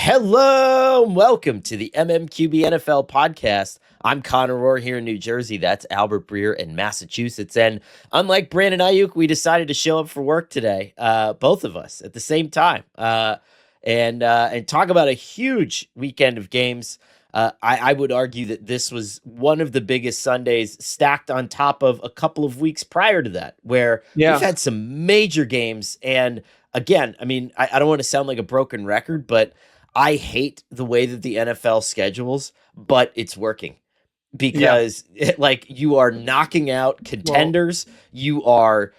Hello and welcome to the MMQB NFL podcast. I'm Conor here in New Jersey. That's Albert Breer in Massachusetts. And unlike Brandon Aiyuk, we decided to show up for work today, both of us at the same time, and talk about a huge weekend of games. I would argue that this was one of the biggest Sundays stacked on top of a couple of weeks prior to that, where we've had some major games. And again, I mean, I don't want to sound like a broken record, but I hate the way that the NFL schedules, but it's working because you are knocking out contenders. You're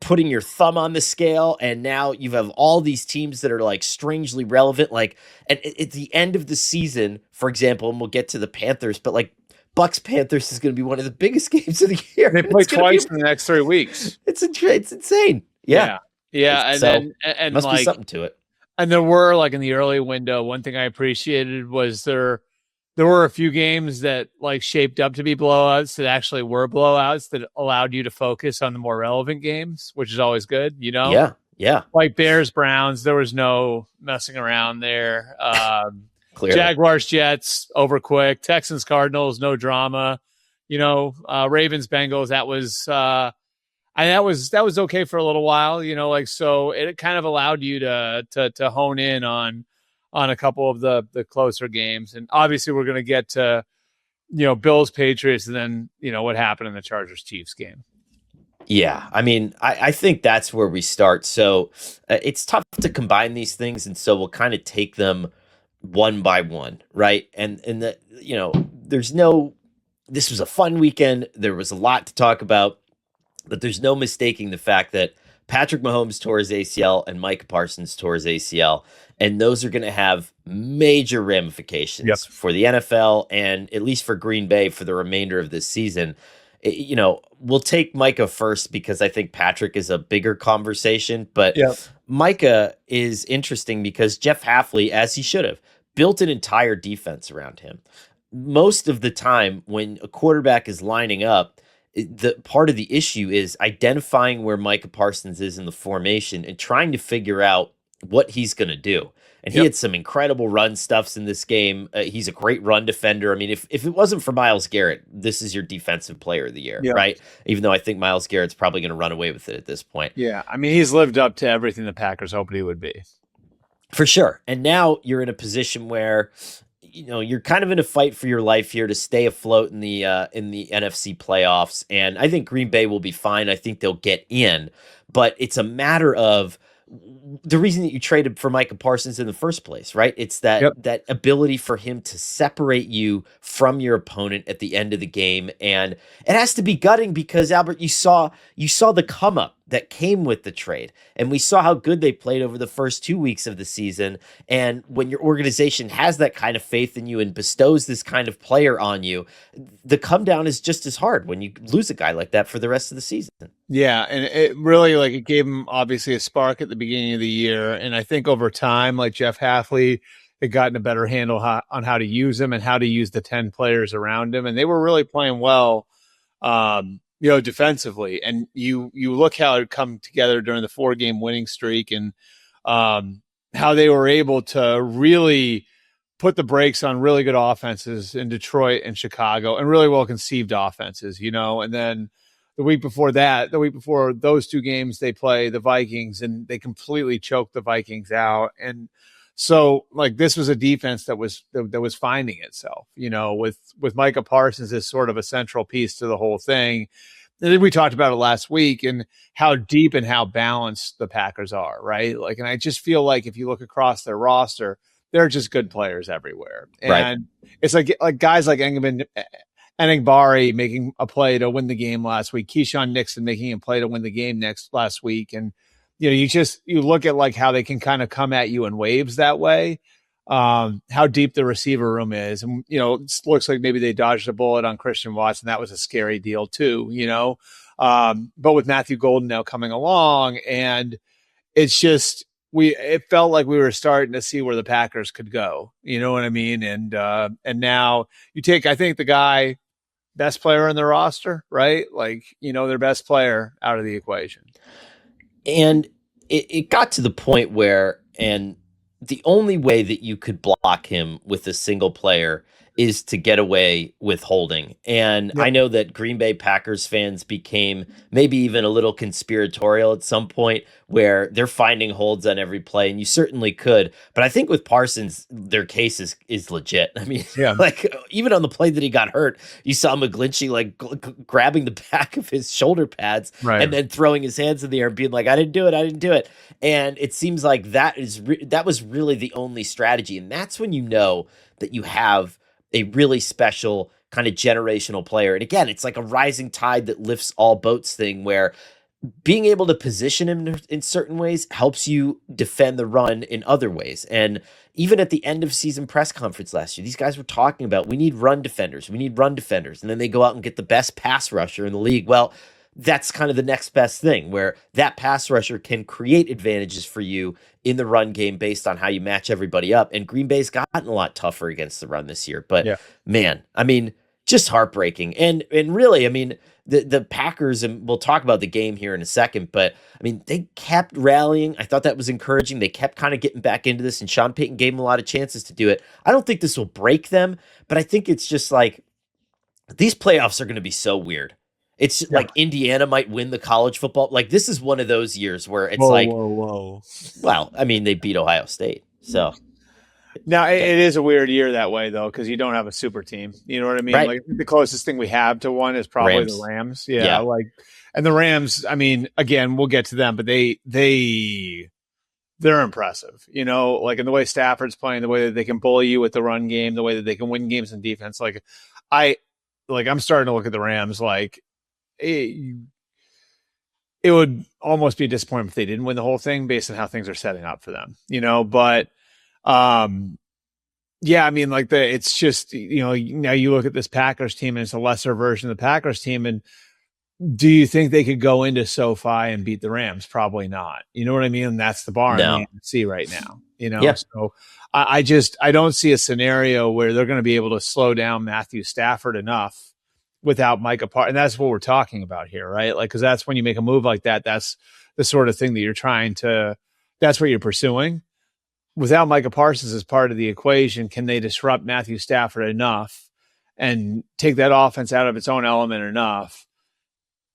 putting your thumb on the scale, and now you have all these teams that are like strangely relevant. And at the end of the season, for example, and we'll get to the Panthers, but like Bucks Panthers is going to be one of the biggest games of the year. They play twice in the next 3 weeks. It's insane. Yeah. And must be something to it. And there were, like, in the early window, one thing I appreciated was there were a few games that like shaped up to be blowouts that actually were blowouts that allowed you to focus on the more relevant games, which is always good, you know? Yeah. Like Bears Browns, there was no messing around there. Jaguars Jets over quick. Texans Cardinals, no drama. Ravens Bengals, that was okay for a little while, so it kind of allowed you to hone in on a couple of the closer games. And obviously we're going to get to, Bills Patriots and then, what happened in the Chargers Chiefs game. Yeah. I mean, I think that's where we start. So it's tough to combine these things. And so we'll kind of take them one by one. Right. And this was a fun weekend. There was a lot to talk about. But there's no mistaking the fact that Patrick Mahomes tore his ACL and Micah Parsons tore his ACL. And those are going to have major ramifications for the NFL and at least for Green Bay for the remainder of this season. We'll take Micah first because I think Patrick is a bigger conversation. But Micah is interesting because Jeff Hafley, as he should have, built an entire defense around him. Most of the time when a quarterback is lining up, the part of the issue is identifying where Micah Parsons is in the formation and trying to figure out what he's going to do. And he had some incredible run stuffs in this game. He's a great run defender. I mean, if it wasn't for Myles Garrett, this is your defensive player of the year, right? Even though I think Myles Garrett's probably going to run away with it at this point. Yeah, I mean, he's lived up to everything the Packers hoped he would be. For sure. And now you're in a position where you're kind of in a fight for your life here to stay afloat in the NFC playoffs. And I think Green Bay will be fine. I think they'll get in, but it's a matter of the reason that you traded for Micah Parsons in the first place, right? It's that ability for him to separate you from your opponent at the end of the game. And it has to be gutting because, Albert, you saw the come up that came with the trade. And we saw how good they played over the first 2 weeks of the season. And when your organization has that kind of faith in you and bestows this kind of player on you, the come down is just as hard when you lose a guy like that for the rest of the season. Yeah, and it really, it gave him obviously a spark at the beginning of the year. And I think over time, Jeff Hafley had gotten a better handle on how to use him and how to use the 10 players around him. And they were really playing well, defensively. And you look how it come together during the 4-game winning streak and how they were able to really put the brakes on really good offenses in Detroit and Chicago and really well conceived offenses, and then the week before those 2 games, they play the Vikings and they completely choked the Vikings out. And so this was a defense that was finding itself, with Micah Parsons as sort of a central piece to the whole thing. And then we talked about it last week and how deep and how balanced the Packers are, right? And I just feel like if you look across their roster, they're just good players everywhere. And it's like guys like Enagbari making a play to win the game last week, Keyshawn Nixon making a play to win the game last week. And, you look at how they can kind of come at you in waves that way, how deep the receiver room is. And, it looks like maybe they dodged a bullet on Christian Watson. That was a scary deal too, but with Matthew Golden now coming along, and it's just, it felt like we were starting to see where the Packers could go. You know what I mean? And now you take, I think, the guy, best player in the roster, right? Their best player out of the equation. And it got to the point where, and the only way that you could block him with a single player is to get away with holding. And I Yep. know that Green Bay Packers fans became maybe even a little conspiratorial at some point where they're finding holds on every play, and you certainly could. But I think with Parsons, their case is legit. I mean, Yeah. like even on the play that he got hurt, you saw McGlinchey like grabbing the back of his shoulder pads Right. and then throwing his hands in the air and being like, "I didn't do it. I didn't do it." And it seems like that was really the only strategy, and that's when you know that you have a really special kind of generational player. And again, it's like a rising tide that lifts all boats thing where being able to position him in certain ways helps you defend the run in other ways. And even at the end of season press conference last year, these guys were talking about we need run defenders. We need run defenders. And then they go out and get the best pass rusher in the league. Well, that's kind of the next best thing where that pass rusher can create advantages for you in the run game based on how you match everybody up. And Green Bay's gotten a lot tougher against the run this year. But Yeah. man, I mean, just heartbreaking. And really, I mean, the Packers, and we'll talk about the game here in a second, but I mean, they kept rallying. I thought that was encouraging. They kept kind of getting back into this, and Sean Payton gave them a lot of chances to do it. I don't think this will break them, but I think it's just like these playoffs are going to be so weird. It's like Indiana might win the college football. Like this is one of those years where it's whoa. well, I mean, they beat Ohio State. So Now it is a weird year that way though, because you don't have a super team. You know what I mean? Right. Like the closest thing we have to one is probably Rams. the Rams. Yeah. Like, and the Rams. I mean, again, we'll get to them, but they're impressive. You know, like in the way Stafford's playing, the way that they can bully you with the run game, the way that they can win games in defense. I'm starting to look at the Rams like. It would almost be a disappointment if they didn't win the whole thing based on how things are setting up for them, you know, but, yeah, I mean, like it's just, you know, now you look at this Packers team and it's a lesser version of the Packers team. And do you think they could go into SoFi and beat the Rams? Probably not. You know what I mean? And that's the bar No. in the NFC right now, you know? Yeah. So I don't see a scenario where they're going to be able to slow down Matthew Stafford enough without Micah Parsons. And that's what we're talking about here, right? Like, because that's when you make a move like that, that's the sort of thing that you're that's what you're pursuing. Without Micah Parsons as part of the equation, can they disrupt Matthew Stafford enough and take that offense out of its own element enough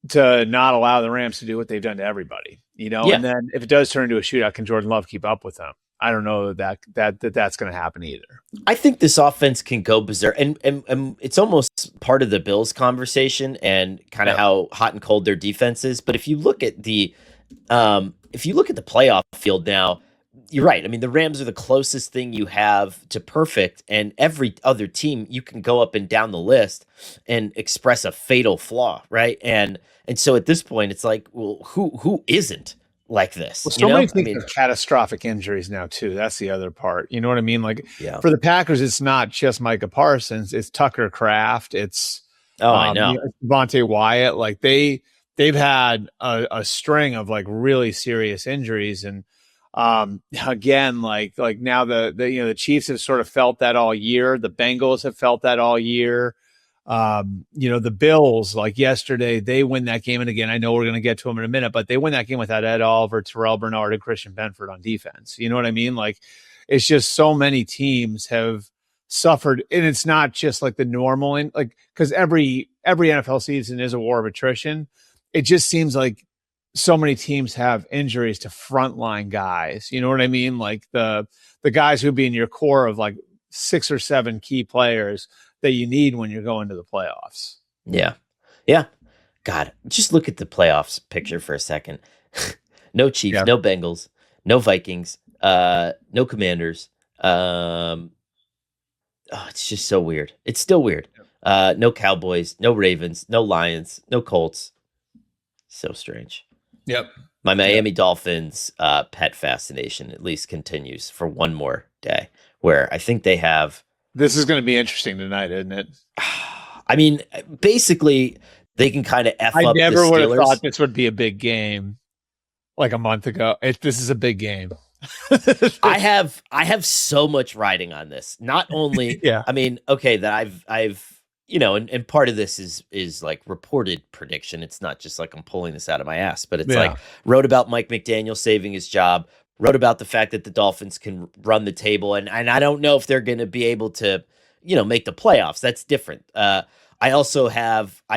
to not allow the Rams to do what they've done to everybody, you know? Yeah. And then if it does turn into a shootout, can Jordan Love keep up with them? I don't know that's going to happen either. I think this offense can go berserk, and it's almost part of the Bills conversation and kind of how hot and cold their defense is. But if you look at the playoff field now, you're right. I mean, the Rams are the closest thing you have to perfect, and every other team you can go up and down the list and express a fatal flaw, right? And so at this point, it's like, well, who isn't like this? Well, so many things have catastrophic injuries now too. That's the other part. You know what I mean? Like for the Packers, it's not just Micah Parsons. It's Tucker Kraft. It's I know. Devontae Wyatt. Like they've had a string of like really serious injuries. And again, like now the Chiefs have sort of felt that all year. The Bengals have felt that all year. The Bills, like yesterday, they win that game. And again, I know we're going to get to them in a minute, but they win that game without Ed Oliver, Terrell Bernard, and Christian Benford on defense. You know what I mean? Like it's just so many teams have suffered, and it's not just like the normal, because every NFL season is a war of attrition. It just seems like so many teams have injuries to frontline guys. You know what I mean? Like the guys who'd be in your core of like 6 or 7 key players that you need when you're going to the playoffs. Yeah. Yeah. God, just look at the playoffs picture for a second. No Chiefs, no Bengals, no Vikings, no Commanders. It's just so weird. It's still weird. No Cowboys, no Ravens, no Lions, no Colts. So strange. Yep. My Miami Dolphins pet fascination at least continues for one more day, where I think they have. This is going to be interesting tonight, isn't it? I mean, basically, they can kind of F up the Steelers. I never would have thought this would be a big game like a month ago. This is a big game. I have so much riding on this. Not only, I mean, okay, that I've and part of this is like reported prediction. It's not just like I'm pulling this out of my ass, but it's like wrote about Mike McDaniel saving his job, wrote about the fact that the Dolphins can run the table, and I don't know if they're going to be able to, make the playoffs. That's different. I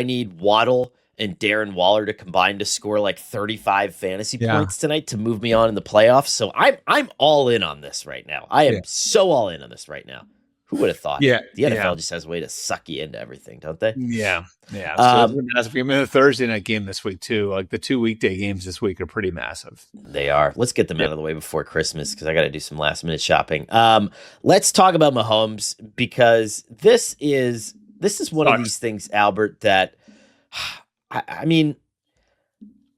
need Waddle and Darren Waller to combine to score like 35 fantasy Yeah. points tonight to move me on in the playoffs. So I'm all in on this right now. I am so all in on this right now. Who would have thought? Yeah. The NFL just has a way to suck you into everything, don't they? Yeah. Yeah. So it's massive. I'm in a Thursday night game this week too. Like the 2 weekday games this week are pretty massive. They are. Let's get them out of the way before Christmas because I got to do some last minute shopping. Let's talk about Mahomes because this is one of these things, Albert, that I mean,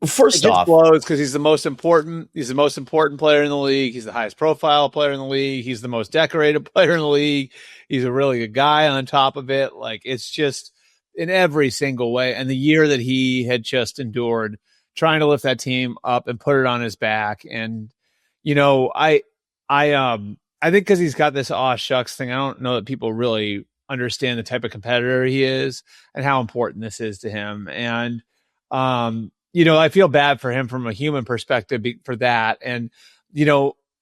first off, blows because he's the most important. He's the most important player in the league. He's the highest profile player in the league. He's the most decorated player in the league. He's a really good guy on top of it. Like it's just in every single way. And the year that he had just endured trying to lift that team up and put it on his back. And, I think because he's got this aw shucks thing, I don't know that people really understand the type of competitor he is and how important this is to him. And, I feel bad for him from a human perspective for that. And,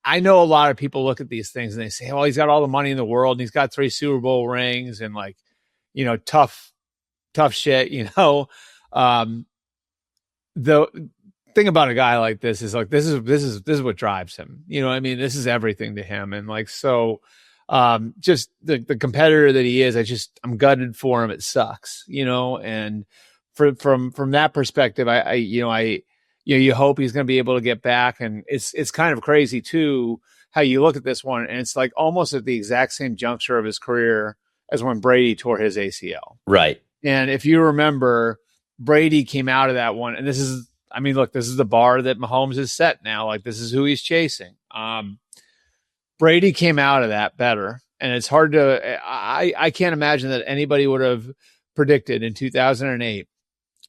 I know a lot of people look at these things and they say, well, he's got all the money in the world and he's got 3 Super Bowl rings and like, tough shit, the thing about a guy like this is like, this is what drives him. This is everything to him. And like, so, just the competitor that he is, I'm gutted for him. It sucks, and from that perspective, you hope he's going to be able to get back. And it's kind of crazy too, how you look at this one. And it's like almost at the exact same juncture of his career as when Brady tore his ACL. Right. And if you remember, Brady came out of that one. And this is the bar that Mahomes has set now. Like this is who he's chasing. Brady came out of that better. And it's hard to, I can't imagine that anybody would have predicted in 2008.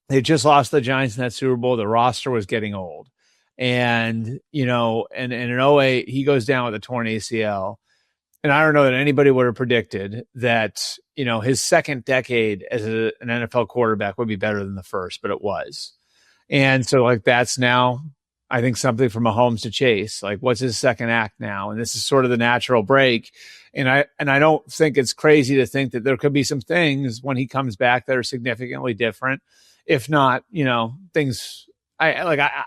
They just lost the Giants in that Super Bowl. The roster was getting old. And, and in 08, he goes down with a torn ACL. And I don't know that anybody would have predicted that, his second decade as an NFL quarterback would be better than the first, but it was. And so like, that's now, I think something for Mahomes to chase. Like, what's his second act now? And this is sort of the natural break. And I don't think it's crazy to think that there could be some things when he comes back that are significantly different. If not, things I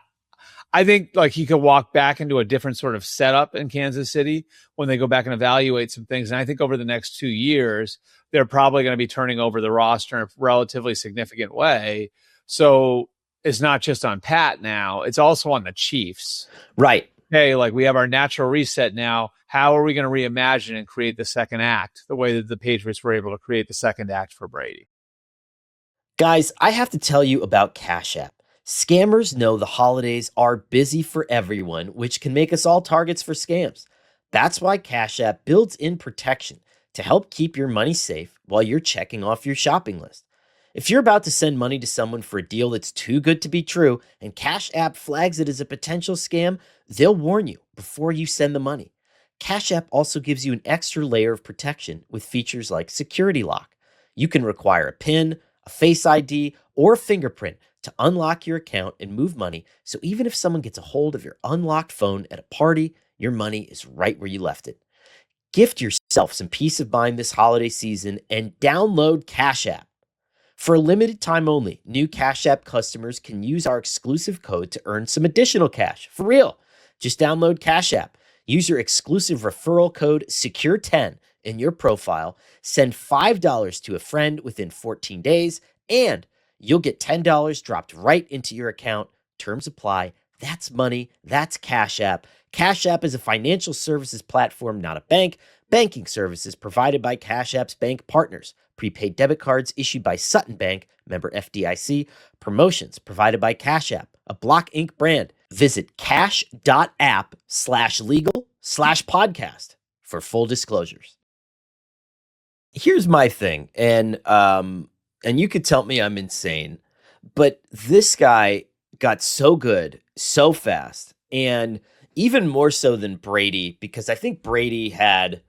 think like he could walk back into a different sort of setup in Kansas City when they go back and evaluate some things. And I think over the next 2 years, they're probably going to be turning over the roster in a relatively significant way. So it's not just on Pat now, it's also on the Chiefs. Right. Hey, like we have our natural reset now. How are we going to reimagine and create the second act the way that the Patriots were able to create the second act for Brady? Guys, I have to tell you about Cash App. Scammers know the holidays are busy for everyone, which can make us all targets for scams. That's why Cash App builds in protection to help keep your money safe while you're checking off your shopping list. If you're about to send money to someone for a deal that's too good to be true and Cash App flags it as a potential scam, they'll warn you before you send the money. Cash App also gives you an extra layer of protection with features like Security Lock. You can require a PIN, a Face ID, or a fingerprint to unlock your account and move money, so even if someone gets a hold of your unlocked phone at a party, your money is right where you left it. Gift yourself some peace of mind this holiday season and download Cash App. For a limited time only, new Cash App customers can use our exclusive code to earn some additional cash. For real. Just download Cash App. Use your exclusive referral code SECURE10 in your profile. Send $5 to a friend within 14 days, and you'll get $10 dropped right into your account. Terms apply. That's money. That's Cash App. Cash App is a financial services platform, not a bank. Banking services provided by Cash App's bank partners. Prepaid debit cards issued by Sutton Bank, member FDIC. Promotions provided by Cash App, a Block Inc. brand. Visit cash.app/legal/podcast for full disclosures. Here's my thing, and you could tell me I'm insane, but this guy got so good so fast, and even more so than Brady, because I think Brady had.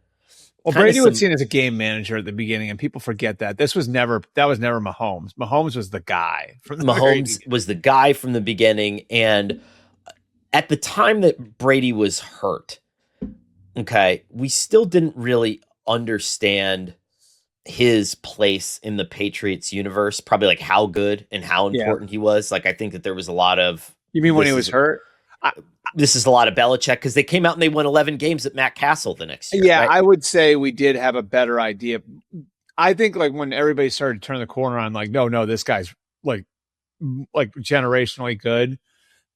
Well, Brady was seen as a game manager at the beginning, and people forget that. That was never Mahomes. Mahomes was the guy. Mahomes was the guy from the beginning, and at the time that Brady was hurt, okay, we still didn't really understand his place in the Patriots universe, probably like how good and how Yeah. important he was. Like I think that there was a lot of You mean when he this was is hurt? I, this is a lot of Belichick because they came out and they won 11 games at Matt Castle the next year, yeah, right? I would say we did have a better idea. I think like when everybody started to turn the corner on, like, no, this guy's like generationally good,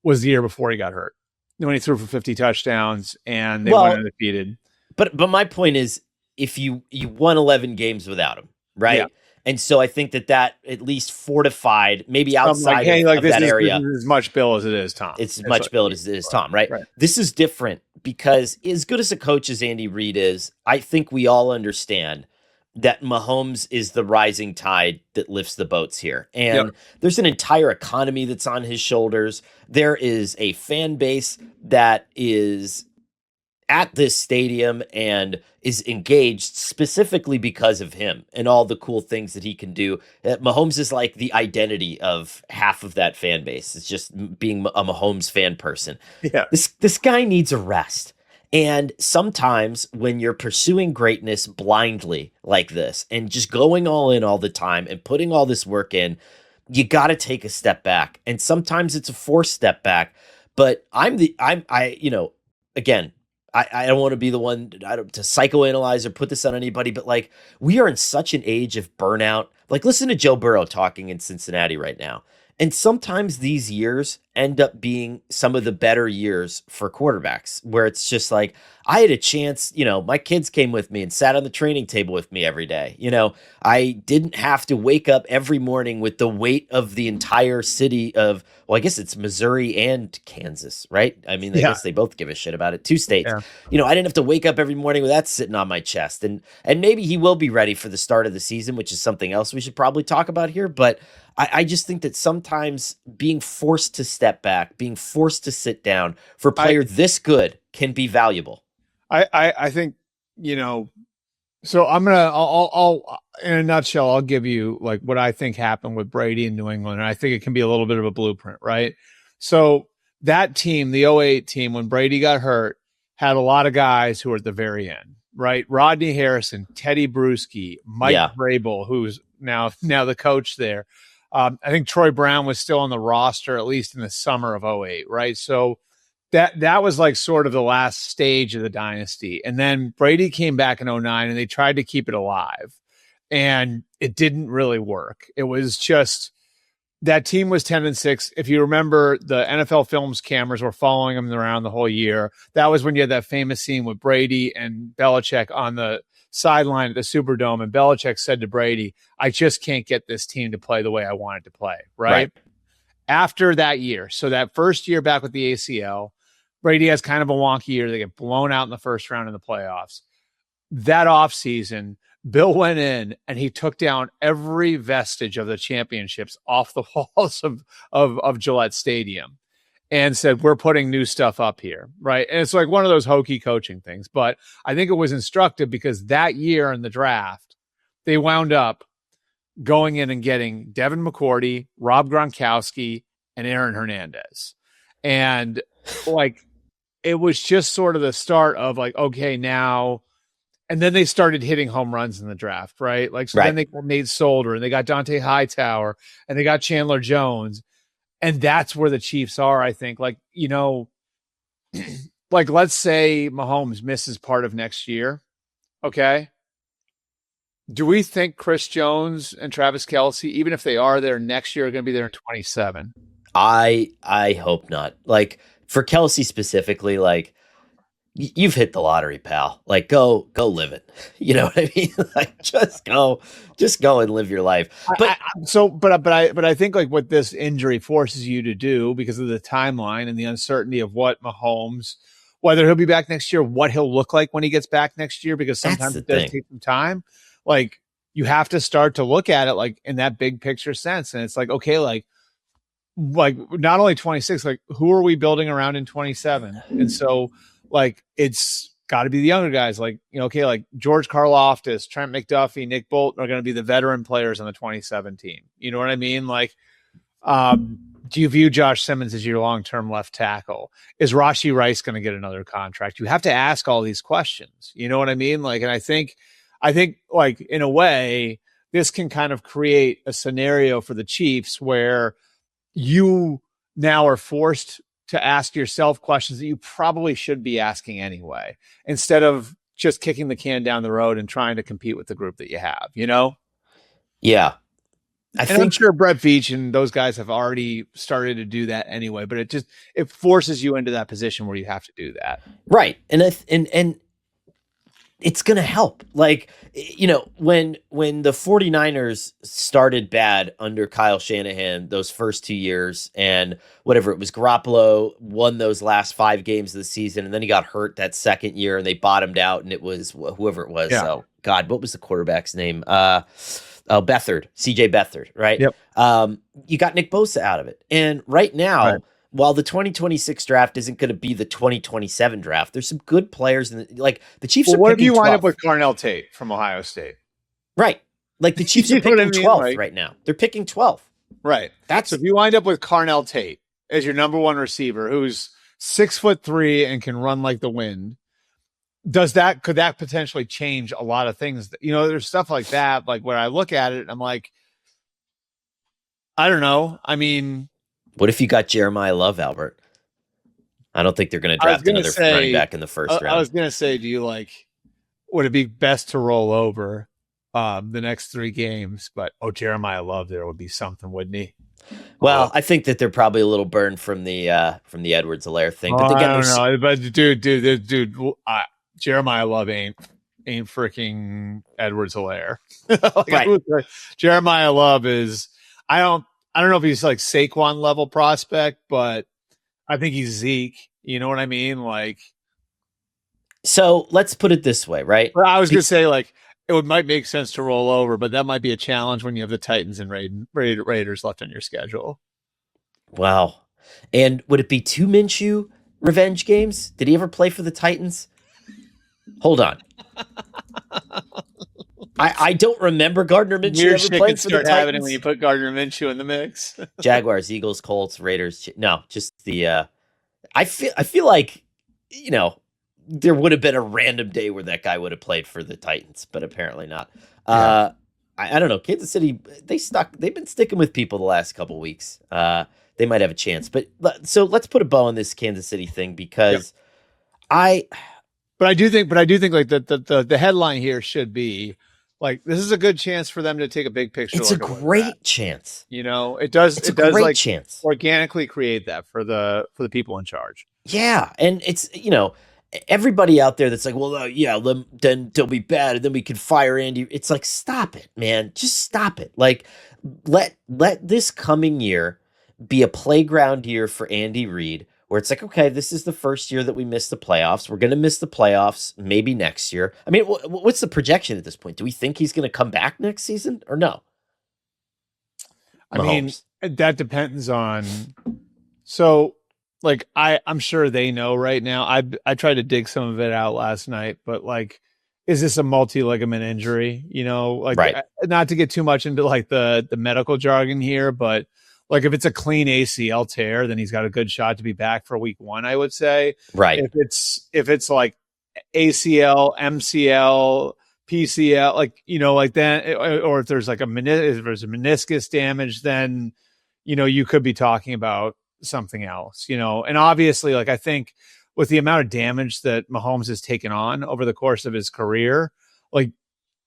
was the year before he got hurt. When he threw for 50 touchdowns and they went Well, undefeated. but my point is, if you won 11 games without him, Yeah. right? And so I think that at least fortified, maybe I'm like, outside hey, like of this that is area, as much Bill as it is Tom. it's as It's much like, built as it is Tom, right? right. This is different because as good as a coach as Andy Reid is, I think we all understand that Mahomes is the rising tide that lifts the boats here. Yep. And there's an entire economy that's on his shoulders. There is a fan base that is at this stadium and is engaged specifically because of him and all the cool things that he can do. Mahomes is like the identity of half of that fan base. It's just being a Mahomes fan person. Yeah. This guy needs a rest. And sometimes when you're pursuing greatness blindly like this and just going all in all the time and putting all this work in, you got to take a step back. And sometimes it's a forced step back. But again, I don't want to be the one to psychoanalyze or put this on anybody, but like we are in such an age of burnout. Like listen to Joe Burrow talking in Cincinnati right now. And sometimes these years end up being some of the better years for quarterbacks where it's just like, I had a chance, my kids came with me and sat on the training table with me every day. I didn't have to wake up every morning with the weight of the entire city of, well, I guess it's Missouri and Kansas, right? I mean, I guess they both give a shit about it. Two states. Yeah. I didn't have to wake up every morning with that sitting on my chest. And maybe he will be ready for the start of the season, which is something else we should probably talk about here. But I just think that sometimes being forced to step back, being forced to sit down for a player this good can be valuable. I think, so I'll in a nutshell, I'll give you like what I think happened with Brady in New England. And I think it can be a little bit of a blueprint, right? So that team, the '08 team, when Brady got hurt, had a lot of guys who were at the very end, right? Rodney Harrison, Teddy Bruschi, Mike Vrabel, who's now the coach there. I think Troy Brown was still on the roster, at least in the summer of '08, right? So that was like sort of the last stage of the dynasty. And then Brady came back in '09 and they tried to keep it alive. And it didn't really work. It was just that team was 10-6. If you remember, the NFL Films cameras were following them around the whole year. That was when you had that famous scene with Brady and Belichick on the sideline at the Superdome. And Belichick said to Brady, I just can't get this team to play the way I want it to play. Right. After that year, so that first year back with the ACL, Brady has kind of a wonky year. They get blown out in the first round in the playoffs. That offseason, Bill went in and he took down every vestige of the championships off the walls of Gillette Stadium and said, we're putting new stuff up here, right? And it's like one of those hokey coaching things. But I think it was instructive because that year in the draft, they wound up going in and getting Devin McCourty, Rob Gronkowski, and Aaron Hernandez. And like, it was just sort of the start of like, okay, now, and then they started hitting home runs in the draft, right? Like, so then they got Nate Solder and they got Dante Hightower and they got Chandler Jones. And that's where the Chiefs are, I think. Like, like let's say Mahomes misses part of next year. Okay. Do we think Chris Jones and Travis Kelce, even if they are there next year, are going to be there in 27? I hope not. Like for Kelce specifically, like you've hit the lottery, pal. Like go live it. You know what I mean? Like just go and live your life. But I think like what this injury forces you to do because of the timeline and the uncertainty of what Mahomes, whether he'll be back next year, what he'll look like when he gets back next year, because sometimes it does take some time. Like you have to start to look at it like in that big picture sense. And it's like, okay, like not only 26, like who are we building around in 27? And so like it's got to be the younger guys, like okay, like George Karlaftis, Trent McDuffie, Nick Bolton are going to be the veteran players on the 2017. You know what I mean? Like Do you view Josh Simmons as your long-term left tackle? Is Rashee Rice going to get another contract? You have to ask all these questions. You know what I mean? Like, and I think like in a way, this can kind of create a scenario for the Chiefs where you now are forced to ask yourself questions that you probably should be asking anyway, instead of just kicking the can down the road and trying to compete with the group that you have, you know? Yeah. I'm sure Brett Veach and those guys have already started to do that anyway, but it forces you into that position where you have to do that. Right. And it's going to help. Like, you know, when the 49ers started bad under Kyle Shanahan those first 2 years, and whatever it was, Garoppolo won those last 5 games of the season, and then he got hurt that second year and they bottomed out, and it was whoever it was. Yeah. Oh God, what was the quarterback's name? Beathard, CJ Beathard, right? Yep. You got Nick Bosa out of it. And right now, Right. while the 2026 draft isn't going to be the 2027 draft, there's some good players. Like the Chiefs are What if picking you wind 12th. up with Carnell Tate from Ohio State? Right. Like the Chiefs You are know what picking I mean? 12th Like- right now. They're picking 12th. Right. So if you wind up with Carnell Tate as your number one receiver, who's 6'3" and can run like the wind, could that potentially change a lot of things? You know, there's stuff like that, like where I look at it, I'm like, I don't know. I mean, What if you got Jeremiah Love, Albert? I don't think they're going to draft another running back in the first round. I was going to say, would it be best to roll over the next 3 games? But Jeremiah Love there would be something, wouldn't he? Well, I think that they're probably a little burned from the Edwards-Helaire thing. But again, I don't know. But dude, Jeremiah Love ain't freaking Edwards-Helaire. Right. Jeremiah Love is. I don't know if he's like Saquon level prospect, but I think he's Zeke. You know what I mean? Like, so let's put it this way, right? I was gonna say, like, might make sense to roll over, but that might be a challenge when you have the Titans and Raiders left on your schedule. Wow. And would it be 2 Minshew revenge games? Did he ever play for the Titans? Hold on. I don't remember Gardner Minshew Weird ever shit playing can for the start happening Titans. when you put Gardner Minshew in the mix. Jaguars, Eagles, Colts, Raiders. No, just the. I feel like, you know, there would have been a random day where that guy would have played for the Titans, but apparently not. Yeah. I don't know. Kansas City, they've been sticking with people the last couple weeks. They might have a chance, but so let's put a bow on this Kansas City thing because But I do think like the headline here should be like, this is a good chance for them to take a big picture. it's a great chance. You know, it does. It's it a does great like chance. organically create that for the people in charge. Yeah, and it's, you know, everybody out there that's like, well, then they'll be bad, and then we can fire Andy. It's like, stop it, man. Just stop it. Like, let this coming year be a playground year for Andy Reid, where it's like, okay, this is the first year that we missed the playoffs. We're going to miss the playoffs maybe next year. I mean, what's the projection at this point? Do we think he's going to come back next season or no? I mean, that depends on. So, like, I'm sure they know right now. I tried to dig some of it out last night, but like, is this a multi-ligament injury? You know, like, Right. Not to get too much into like the medical jargon here, but like, if it's a clean ACL tear, then he's got a good shot to be back for week 1, I would say. Right. If it's like ACL, MCL, PCL, like, you know, like that, or if there's like if there's a meniscus damage, then, you know, you could be talking about something else, you know. And obviously, like, I think with the amount of damage that Mahomes has taken on over the course of his career, like,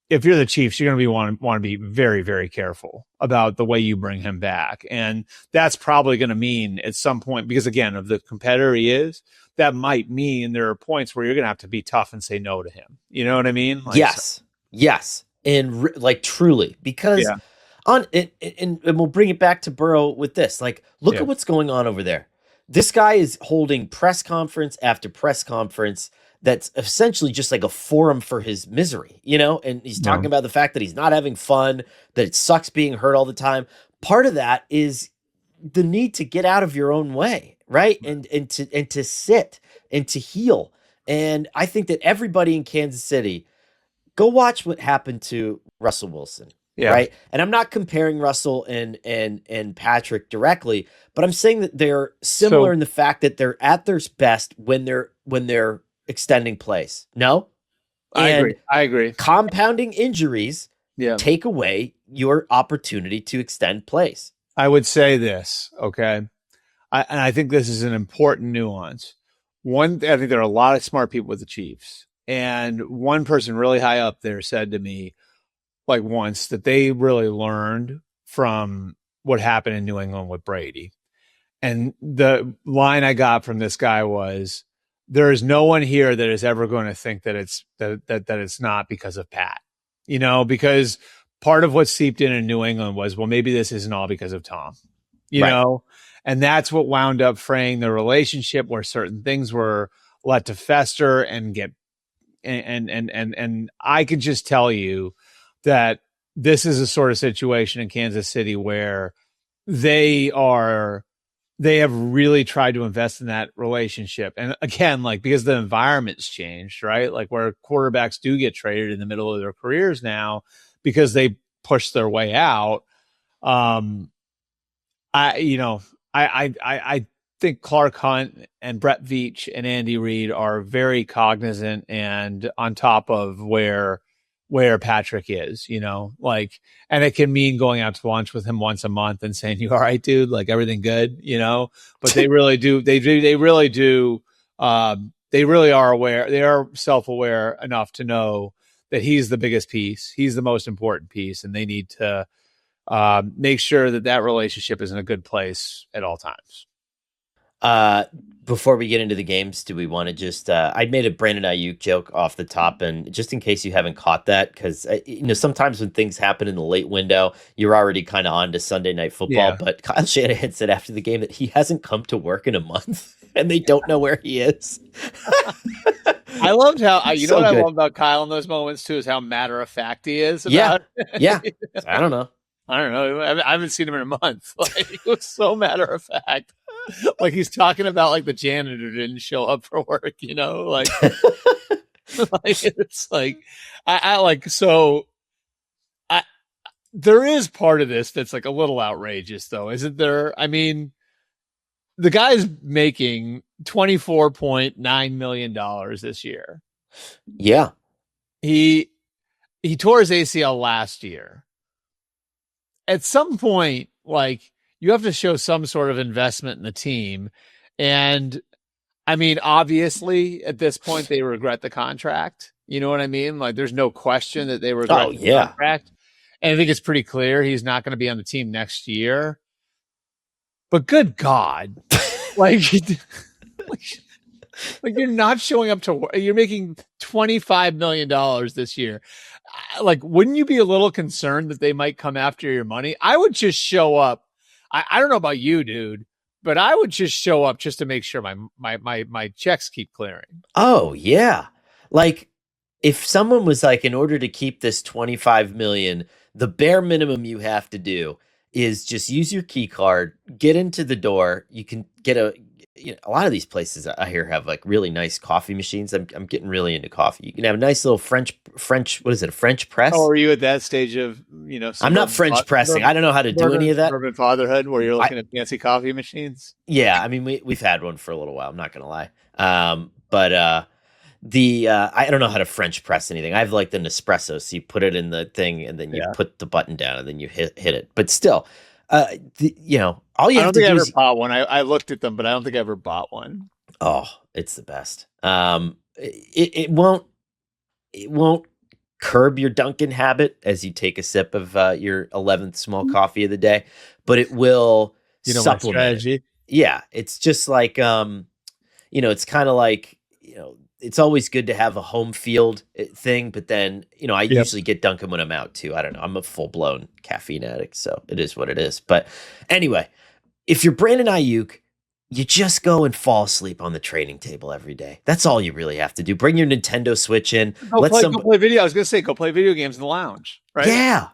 if you're the Chiefs, you're going to want to be very, very careful about the way you bring him back. And that's probably going to mean at some point, because again, of the competitor he is, that might mean there are points where you're going to have to be tough and say no to him. You know what I mean? Like, yes. And like, truly, because and we'll bring it back to Burrow with this. Like, look at what's going on over there. This guy is holding press conference after press conference that's essentially just like a forum for his misery, you know? And he's talking about the fact that he's not having fun, that it sucks being hurt all the time. Part of that is the need to get out of your own way, right? And to sit and to heal. And I think that everybody in Kansas City, go watch what happened to Russell Wilson. Yeah. right? And I'm not comparing Russell and Patrick directly, but I'm saying that they're similar So in the fact that they're at their best when they're extending plays. No? I agree. And I agree. compounding injuries Yeah. take away your opportunity to extend plays. I would say this, okay? And I think this is an important nuance. I think there are a lot of smart people with the Chiefs. And one person really high up there said to me, like once, that they really learned from what happened in New England with Brady. And the line I got from this guy was, there is no one here that is ever going to think that it's not because of Pat, because part of what seeped in New England was, well, maybe this isn't all because of Tom, Right. and that's what wound up fraying the relationship, where certain things were let to fester and get, and I could just tell you that this is a sort of situation in Kansas City where they have really tried to invest in that relationship. And again, like, because the environment's changed, right? Like, where quarterbacks do get traded in the middle of their careers now because they push their way out. I think Clark Hunt and Brett Veach and Andy Reid are very cognizant and on top of where Patrick is, and it can mean going out to lunch with him once a month and saying, "You all right, dude? Like, everything good?" But they really do. They really do. They really are aware. They are self-aware enough to know that he's the biggest piece. He's the most important piece, and they need to make sure that relationship is in a good place at all times. Before we get into the games, do we want to just I made a Brandon Aiyuk joke off the top, and just in case you haven't caught that, because sometimes when things happen in the late window, you're already kind of on to Sunday Night Football. Yeah. But Kyle Shanahan said after the game that he hasn't come to work in a month and they don't know where he is. I loved how So what I good. love about Kyle in those moments too is how matter of fact he is. Yeah. About Yeah. I don't know. I don't know. I haven't seen him in a month. Like, he was so matter of fact. Like, he's talking about, like, the janitor didn't show up for work, like, like, it's like, I like, so there is part of this that's like a little outrageous though, isn't there? I mean, the guy's making $24.9 million this year. Yeah. He tore his ACL last year. At some point, like, you have to show some sort of investment in the team. And I mean, obviously at this point they regret the contract. You know what I mean? Like, there's no question that they regret the contract. And I think it's pretty clear he's not going to be on the team next year. But good God, like, like, you're not showing up to work. You're making $25 million this year. Like, wouldn't you be a little concerned that they might come after your money? I would just show up. I don't know about you, dude, but I would just show up just to make sure my checks keep clearing. Oh, yeah. Like, if someone was like, in order to keep this 25 million, the bare minimum you have to do is just use your key card, get into the door. You can get a lot of these places I hear have like really nice coffee machines. I'm getting really into coffee. You can have a nice little French, what is it? A French press? Oh, are you at that stage of, I'm not French pressing. I don't know how to do any of that. Urban fatherhood where you're looking at fancy coffee machines. Yeah. I mean, we've had one for a little while. I'm not going to lie. But I don't know how to French press anything. I have like the Nespresso. So you put it in the thing and then you put the button down and then you hit it. But still, all you have to do is... I ever bought one. I looked at them, but I don't think I ever bought one. Oh, it's the best. It won't curb your Dunkin' habit as you take a sip of your 11th small coffee of the day, but it will supplement my strategy. It. Yeah, it's just like it's kind of like it's always good to have a home field thing, but then, I usually get Dunkin' when I'm out too. I don't know. I'm a full blown caffeine addict, so it is what it is. But anyway, if you're Brandon Aiyuk, you just go and fall asleep on the training table every day. That's all you really have to do. Bring your Nintendo Switch in. Go play video. I was going to say, go play video games in the lounge, right? Yeah.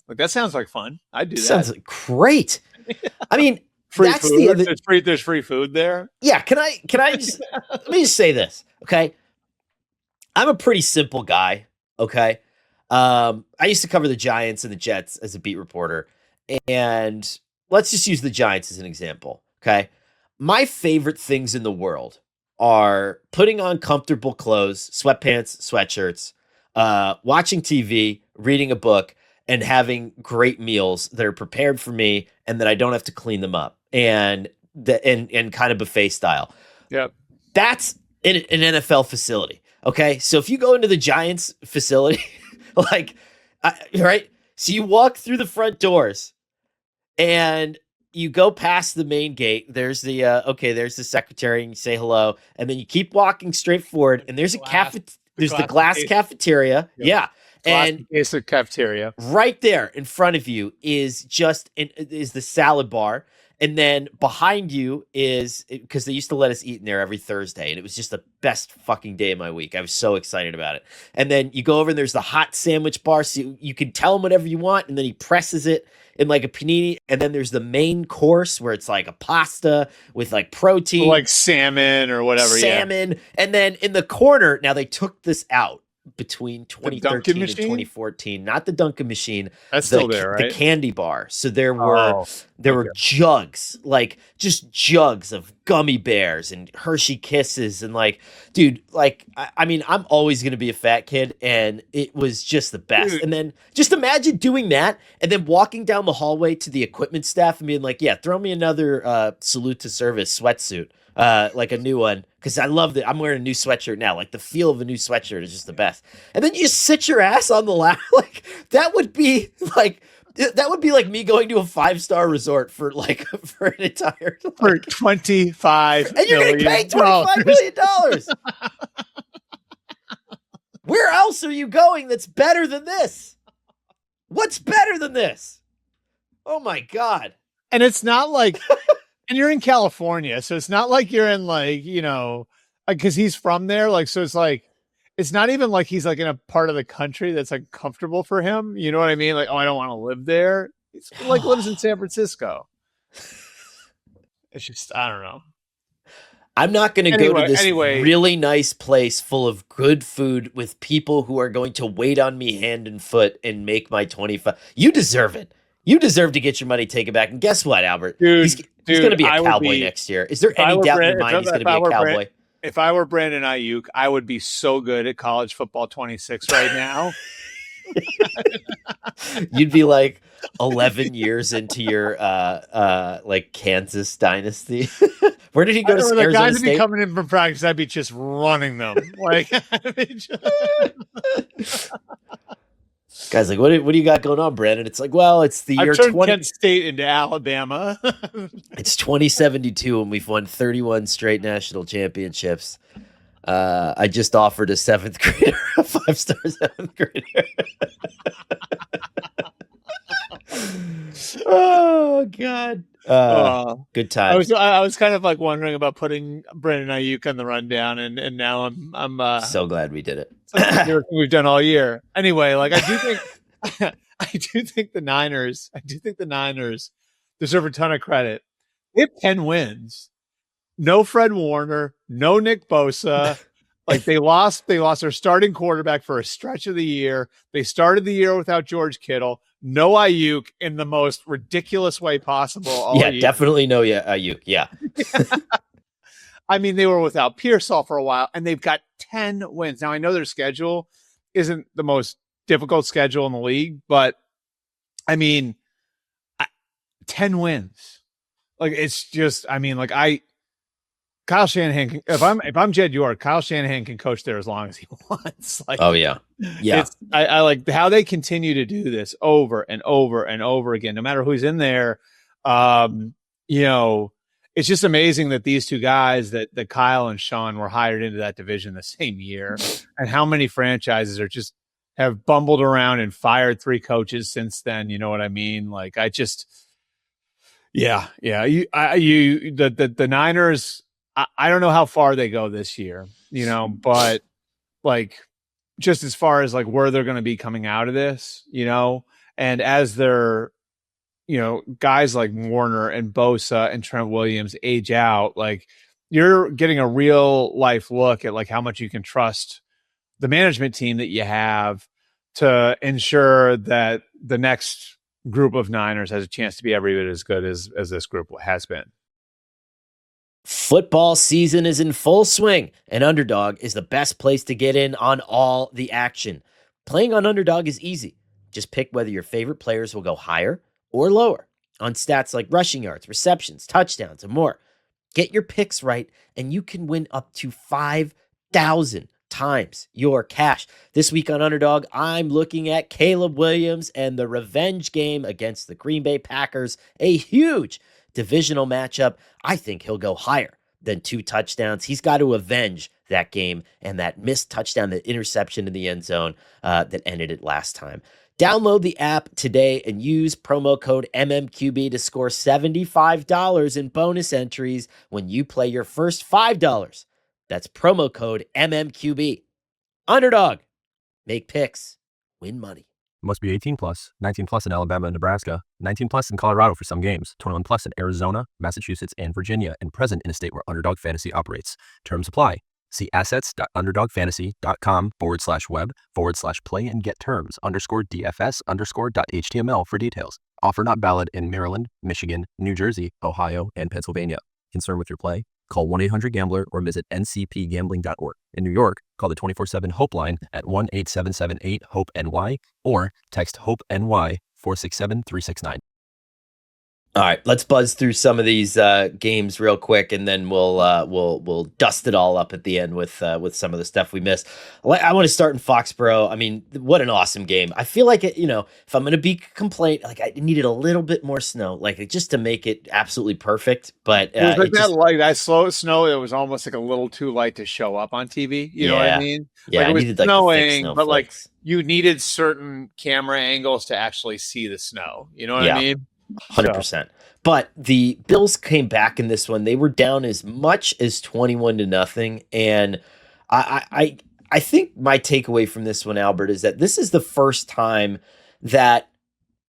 Like, that sounds like fun. I'd do that. Sounds like great. I mean, free food. There's free food there. Yeah. Can I just, let me just say this. Okay. I'm a pretty simple guy. Okay. I used to cover the Giants and the Jets as a beat reporter, and let's just use the Giants as an example. Okay, my favorite things in the world are putting on comfortable clothes, sweatpants, sweatshirts, watching TV, reading a book, and having great meals that are prepared for me and that I don't have to clean them up and kind of buffet style. Yep. That's in an NFL facility. Okay. So if you go into the Giants facility, like, right. So you walk through the front doors and you go past the main gate. There's there's the secretary, and you say hello, and then you keep walking straight forward, and there's the glass cafeteria. Yep. Yeah. And it's a cafeteria. Right there in front of you is the salad bar. And then behind you is, because they used to let us eat in there every Thursday, and it was just the best fucking day of my week. I was so excited about it. And then you go over and there's the hot sandwich bar, so you can tell him whatever you want, and then he presses it in like a panini. And then there's the main course where it's like a pasta with like protein, like salmon or whatever. Salmon. Yeah. And then in the corner, now they took this out between 2013 and 2014, not the Dunkin' machine. That's still there, right? The candy bar. So there were jugs, like just jugs of gummy bears and Hershey Kisses, and like, dude, like I mean, I'm always gonna be a fat kid, and it was just the best. Dude. And then just imagine doing that, and then walking down the hallway to the equipment staff and being like, "Yeah, throw me another salute to service sweatsuit." Like a new one, because I love that. I'm wearing a new sweatshirt now. Like the feel of a new sweatshirt is just the best. And then you just sit your ass on the lap. Like that would be like me going to a 5-star resort for an entire for 25, and you're going to pay $25 million. Where else are you going that's better than this? What's better than this? Oh my God! And it's not like. And you're in California, so it's not like you're in because he's from there. Like, so it's like, it's not even like he's like in a part of the country that's like comfortable for him. You know what I mean? Like, oh, I don't want to live there. He's like lives in San Francisco. It's just, I don't know. I'm not going to go to this really nice place full of good food with people who are going to wait on me hand and foot and make my 25. You deserve it. You deserve to get your money taken back. And guess what, Albert? He's going to be a Cowboy next year. Is there any doubt in your mind he's going to be a Cowboy? If I were Brandon Aiyuk, I would be so good at college football 26 right now. You'd be like 11 years into your like Kansas dynasty. Where did he go to Arizona guys State? Be coming in from practice, I'd be just running them. Like, guys, like, what do you got going on, Brandon? It's like, well, it's the year 20 Kent State into Alabama. It's 2072, and we've won 31 straight national championships. I just offered a 7th grader, a 5-star 7th grader. Oh God. Good times. I was kind of like wondering about putting Brandon Aiyuk on the rundown, and now I'm so glad we did it. We've done all year. Anyway, like I do think the Niners deserve a ton of credit. They have 10 wins. No Fred Warner, no Nick Bosa. Like they lost their starting quarterback for a stretch of the year. They started the year without George Kittle. No Aiyuk in the most ridiculous way possible. Yeah, definitely no Aiyuk. Yeah. I mean, they were without Pearsall for a while, and they've got 10 wins. Now, I know their schedule isn't the most difficult schedule in the league, but I mean, 10 wins. Like, it's just, I mean, like Kyle Shanahan, if I'm Jed York, Kyle Shanahan can coach there as long as he wants. Like, oh yeah. Yeah. I like how they continue to do this over and over and over again, no matter who's in there. It's just amazing that these two guys that Kyle and Sean were hired into that division the same year, and how many franchises are just have bumbled around and fired 3 coaches since then. You know what I mean? Like, I just, yeah. The Niners, I don't know how far they go this year, but like just as far as like where they're going to be coming out of this, and as they're, guys like Warner and Bosa and Trent Williams age out, like you're getting a real life look at like how much you can trust the management team that you have to ensure that the next group of Niners has a chance to be every bit as good as this group has been. Football season is in full swing, and Underdog is the best place to get in on all the action. Playing on Underdog is easy. Just pick whether your favorite players will go higher or lower on stats like rushing yards, receptions, touchdowns, and more. Get your picks right, and you can win up to 5,000 times your cash. This week on Underdog, I'm looking at Caleb Williams and the revenge game against the Green Bay Packers, a huge divisional matchup. I think he'll go higher than 2 touchdowns. He's got to avenge that game and that missed touchdown, that interception in the end zone that ended it last time. Download the app today and use promo code MMQB to score $75 in bonus entries when you play your first $5. That's promo code MMQB. Underdog. Make picks. Win money. Must be 18 plus, 19 plus in Alabama and Nebraska, 19 plus in Colorado for some games, 21 plus in Arizona, Massachusetts, and Virginia, and present in a state where Underdog Fantasy operates. Terms apply. See assets.underdogfantasy.com/web/play and get terms _DFS_.html for details. Offer not valid in Maryland, Michigan, New Jersey, Ohio, and Pennsylvania. Concerned with your play? Call 1-800-GAMBLER or visit ncpgambling.org. In New York, call the 24/7 Hope line at 1-877-8-HOPE-NY or text HOPE-NY 467-369. All right, let's buzz through some of these games real quick, and then we'll dust it all up at the end with some of the stuff we missed. I want to start in Foxborough. I mean, what an awesome game! I feel like if I'm going to be complaint, like I needed a little bit more snow, like just to make it absolutely perfect. But it was like that slow snow. It was almost like a little too light to show up on TV. You know what I mean? Yeah, like it was needed, snowing, but like you needed certain camera angles to actually see the snow. You know what I mean? 100%. But the Bills came back in this one. They were down as much as 21-0. And I think my takeaway from this one, Albert, is that this is the first time that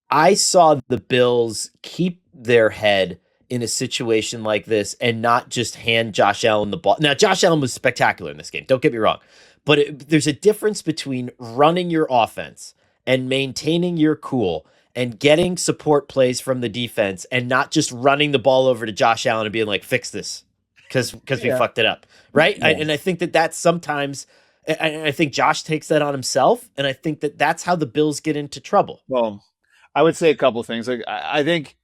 I saw the Bills keep their head in a situation like this and not just hand Josh Allen the ball. Now, Josh Allen was spectacular in this game. Don't get me wrong. But there's a difference between running your offense and maintaining your cool and getting support plays from the defense and not just running the ball over to Josh Allen and being like, fix this because we fucked it up, right? Yeah. And I think that's sometimes – I think Josh takes that on himself, and I think that's how the Bills get into trouble. Well, I would say a couple of things. Like I think,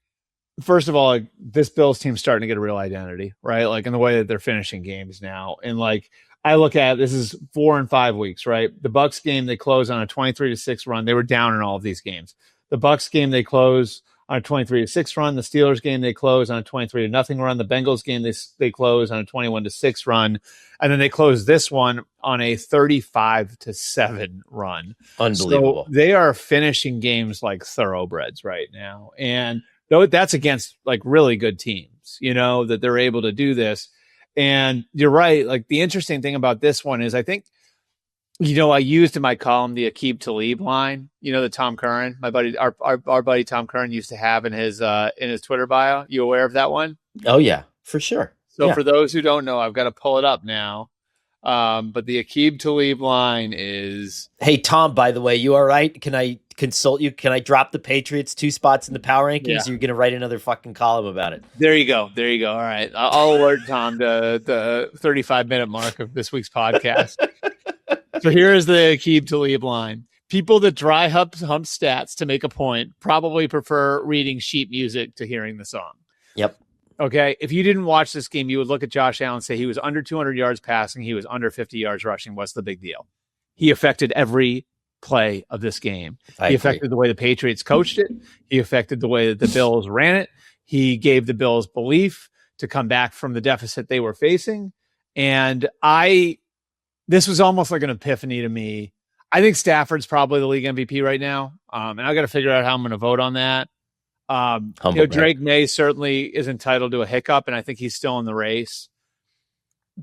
first of all, like, this Bills team's starting to get a real identity, right? Like in the way that they're finishing games now. And like I look at this is 4 and 5 weeks, right? The Bucks game, they close on a 23-6 run. They were down in all of these games. The Bucks game, they close on a 23-6 run. The Steelers game, they close on a 23-0 run. The Bengals game, they close on a 21-6 run. And then they close this one on a 35-7 run. Unbelievable. So they are finishing games like thoroughbreds right now. And though that's against like really good teams, that they're able to do this. And you're right. Like the interesting thing about this one is I think, I used in my column the Aqib Talib line, the Tom Curran, my buddy, our buddy Tom Curran used to have in his Twitter bio. You aware of that one? Oh yeah, for sure. So for those who don't know, I've got to pull it up now. But the Aqib Talib line is, hey Tom, by the way, you all right? Can I consult you? Can I drop the Patriots 2 spots in the power rankings? Yeah. Or you're going to write another fucking column about it? There you go. All right. I'll alert Tom to the 35-minute mark of this week's podcast. So here is the Aqib Talib line. People that dry hump stats to make a point probably prefer reading sheet music to hearing the song. Yep. Okay. If you didn't watch this game, you would look at Josh Allen and say he was under 200 yards passing. He was under 50 yards rushing. What's the big deal? He affected every play of this game. He affected the way the Patriots coached it. He affected the way that the Bills ran it. He gave the Bills belief to come back from the deficit they were facing. And this was almost like an epiphany to me. I think Stafford's probably the league MVP right now. And I got to figure out how I'm going to vote on that. Drake May certainly is entitled to a hiccup, and I think he's still in the race.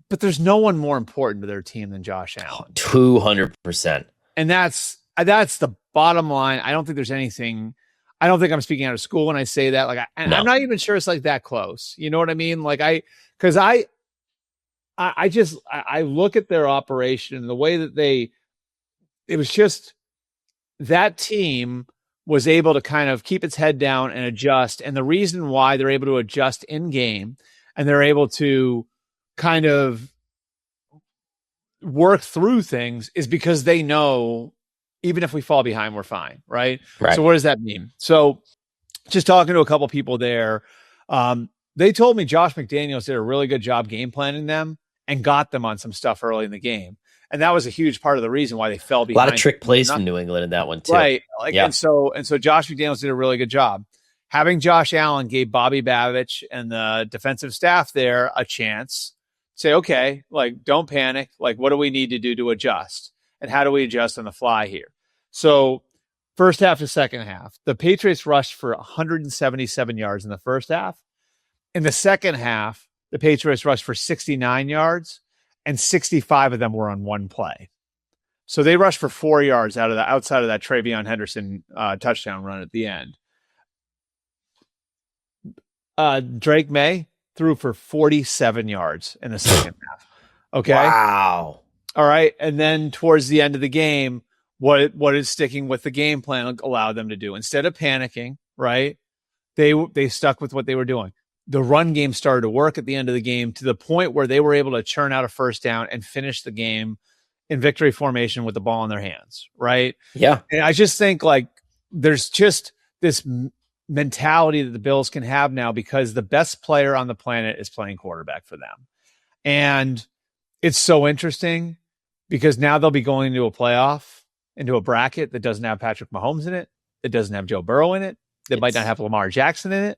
But there's no one more important to their team than Josh Allen. 200%. And that's the bottom line. I don't think there's anything. I don't think I'm speaking out of school when I say that. Like, I'm not even sure it's like that close. You know what I mean? Like I look at their operation and the way that it was just that team was able to kind of keep its head down and adjust. And the reason why they're able to adjust in game and they're able to kind of work through things is because they know even if we fall behind, we're fine. Right. So what does that mean? So just talking to a couple people there, they told me Josh McDaniels did a really good job game planning them and got them on some stuff early in the game. And that was a huge part of the reason why they fell behind. A lot of trick plays from New England in that one too. Right. And so Josh McDaniels did a really good job. Having Josh Allen gave Bobby Babich and the defensive staff there a chance. Say, okay, don't panic. What do we need to do to adjust? And how do we adjust on the fly here? So first half to second half, the Patriots rushed for 177 yards in the first half. In the second half, the Patriots rushed for 69 yards, and 65 of them were on one play. So they rushed for 4 yards outside of that Travion Henderson touchdown run at the end. Drake May threw for 47 yards in the second half. Okay. Wow. All right. And then towards the end of the game, what is sticking with the game plan allowed them to do? Instead of panicking, right, they stuck with what they were doing. The run game started to work at the end of the game to the point where they were able to churn out a first down and finish the game in victory formation with the ball in their hands, right? Yeah. And I just think there's just this mentality that the Bills can have now because the best player on the planet is playing quarterback for them. And it's so interesting because now they'll be going into a playoff, into a bracket that doesn't have Patrick Mahomes in it, that doesn't have Joe Burrow in it, that might not have Lamar Jackson in it.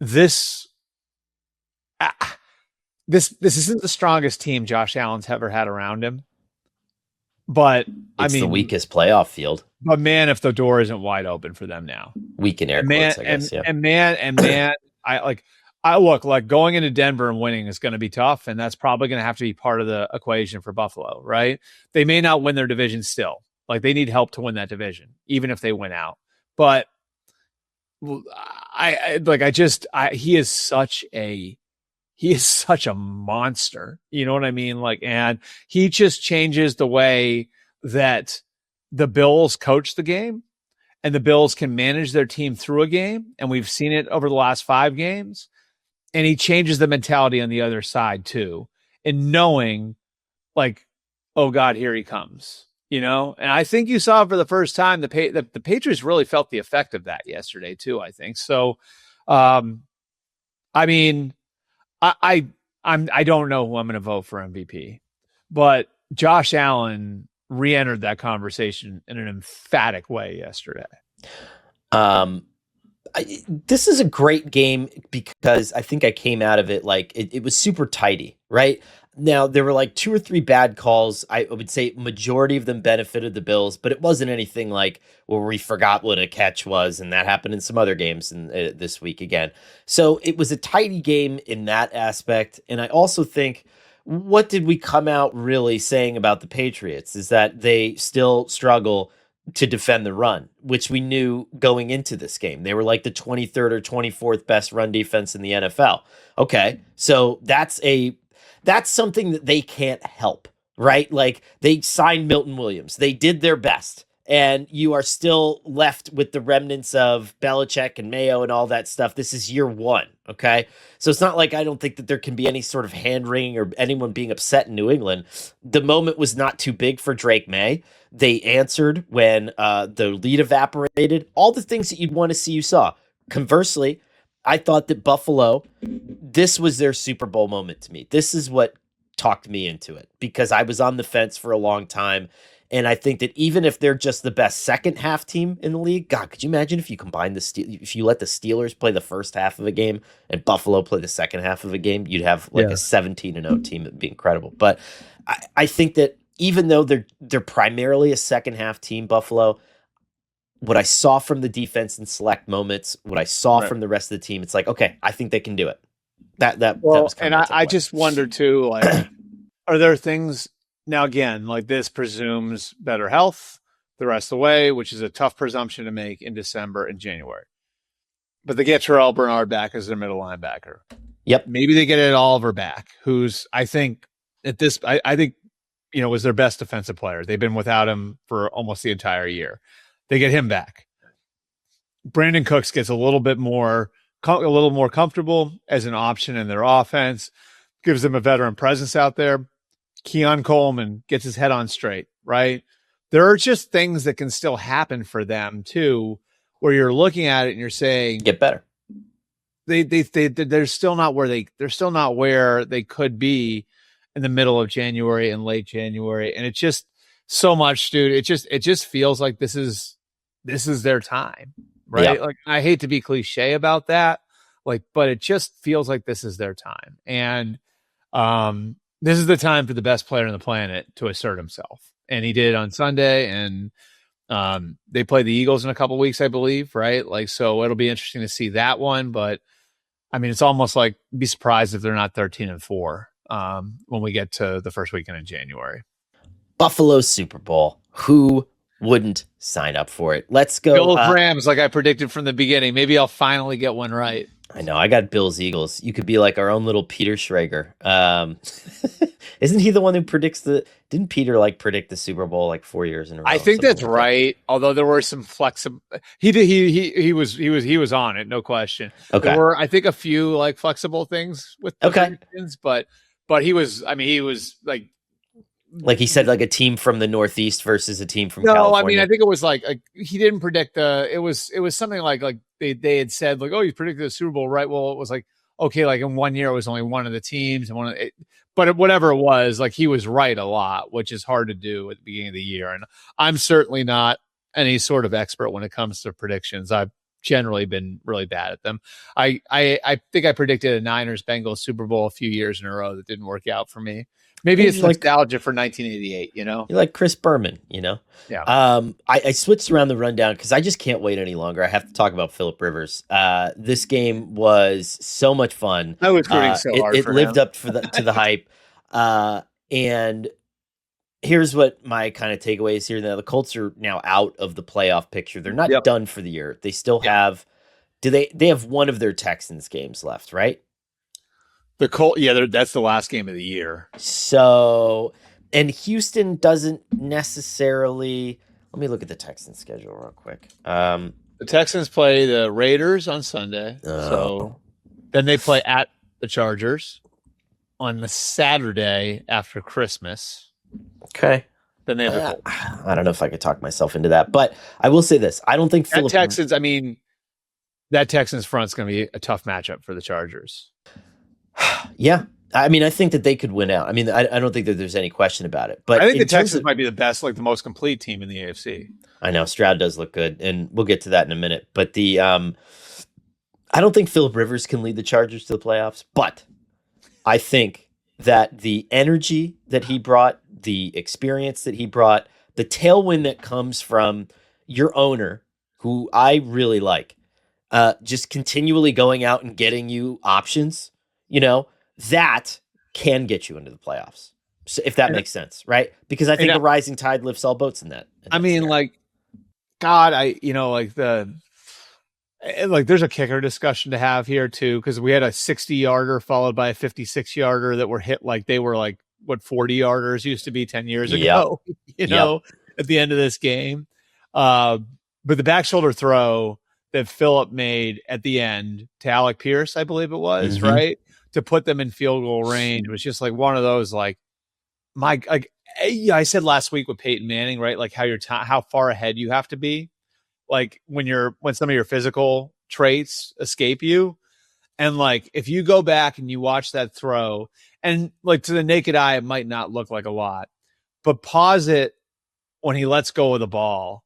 This isn't the strongest team Josh Allen's ever had around him, but it's the weakest playoff field. But man, if the door isn't wide open for them now, weak in air quotes, I guess. And man, I look going into Denver and winning is going to be tough, and that's probably going to have to be part of the equation for Buffalo, right? They may not win their division still, they need help to win that division, even if they win out, but. He is such a monster. You know what I mean? And he just changes the way that the Bills coach the game and the Bills can manage their team through a game. And we've seen it over the last 5 games. And he changes the mentality on the other side too. And knowing oh God, here he comes. And I think you saw for the first time the Patriots really felt the effect of that yesterday too. I think so. I don't know who I'm going to vote for MVP, but Josh Allen re-entered that conversation in an emphatic way yesterday. This is a great game because I think I came out of it it was super tidy, right? Now, there were 2 or 3 bad calls. I would say majority of them benefited the Bills, but it wasn't anything where we forgot what a catch was, and that happened in some other games this week again. So it was a tidy game in that aspect, and I also think, what did we come out really saying about the Patriots is that they still struggle to defend the run, which we knew going into this game. They were the 23rd or 24th best run defense in the NFL. Okay, so that's something that they can't help, right? They signed Milton Williams. They did their best. And you are still left with the remnants of Belichick and Mayo and all that stuff. This is year 1, okay? So it's not I don't think that there can be any sort of hand-wringing or anyone being upset in New England. The moment was not too big for Drake May. They answered when the lead evaporated. All the things that you'd want to see, you saw. Conversely, I thought that Buffalo, this was their Super Bowl moment to me. This is what talked me into it because I was on the fence for a long time. And I think that even if they're just the best second half team in the league, God, could you imagine if you combine if you let the Steelers play the first half of a game and Buffalo play the second half of a game, you'd have a 17-0 team. It'd be incredible. But I think that even though they're primarily a second half team, Buffalo, what I saw from the defense in select moments, what I saw from the rest of the team, it's okay, I think they can do it. That was kind of I just wonder too, are there things now again, this presumes better health the rest of the way, which is a tough presumption to make in December and January. But they get Terrell Bernard back as their middle linebacker. Yep. Maybe they get Ed Oliver back, who's I think was their best defensive player. They've been without him for almost the entire year. They get him back. Brandon Cooks gets a little more comfortable as an option in their offense, gives them a veteran presence out there. Keon Coleman gets his head on straight, right? There are just things that can still happen for them too, where you're looking at it and you're saying, get better. They're still not where they could be in the middle of January and late January. And it's just so much, dude. It just feels like this is their time, right? Yeah. Like, I hate to be cliche about that, but it just feels like this is their time. And this is the time for the best player on the planet to assert himself. And he did on Sunday, and they play the Eagles in a couple weeks, I believe, right? So it'll be interesting to see that one. But I mean, it's almost like be surprised if they're not 13-4 when we get to the first weekend in January. Buffalo Super Bowl. Who wouldn't sign up for it? Let's go. Bills Rams, like I predicted from the beginning. Maybe I'll finally get one right. I know. I got Bills Eagles. You could be like our own little Peter Schrager. Isn't he the one who predicts didn't Peter predict the Super Bowl 4 years in a row? I think that's right. Although there were some flexible, he was on it, no question. Okay. There were, I think, a few flexible things with the predictions, but he was he said a team from the Northeast versus a team from California. No, I mean, I think it was he didn't predict it was something like they had said oh, you predicted the Super Bowl, right? Well, it was okay, in 1 year it was only one of the teams and but whatever it was, he was right a lot, which is hard to do at the beginning of the year. And I'm certainly not any sort of expert when it comes to predictions. I've generally been really bad at them. I think I predicted a Niners-Bengals Super Bowl a few years in a row that didn't work out for me. Maybe it's nostalgia for 1988, You're like Chris Berman, Yeah. I switched around the rundown because I just can't wait any longer. I have to talk about Phillip Rivers. This game was so much fun. I was rooting so hard for it lived him. up to the hype. And here's what my kind of takeaway is here. Now, the Colts are now out of the playoff picture. They're not done for the year. They still have they have one of their Texans games left, right? The Colts, that's the last game of the year. So, and Houston doesn't necessarily. Let me look at the Texans schedule real quick. The Texans play the Raiders on Sunday. So then they play at the Chargers on the Saturday after Christmas. Okay. Then they have the Colts. I don't know if I could talk myself into that, but I will say this: I don't think that Texans front's going to be a tough matchup for the Chargers. Yeah. I mean, I think that they could win out. I mean, I don't think that there's any question about it. But I think the Texans might be the best, the most complete team in the AFC. I know Stroud does look good, and we'll get to that in a minute. But I don't think Phillip Rivers can lead the Chargers to the playoffs, but I think that the energy that he brought, the experience that he brought, the tailwind that comes from your owner, who I really like, just continually going out and getting you options, that can get you into the playoffs. So if that makes sense, right? Because I think a rising tide lifts all boats in that. There's a kicker discussion to have here too, because we had a 60-yarder followed by a 56-yarder that were hit they were what 40-yarders used to be 10 years ago, at the end of this game. But the back shoulder throw that Phillip made at the end to Alec Pierce, I believe it was, right? To put them in field goal range was just one of those I said last week with Peyton Manning, right? How far ahead you have to be, when some of your physical traits escape you, and if you go back and you watch that throw, and to the naked eye it might not look like a lot, but pause it when he lets go of the ball,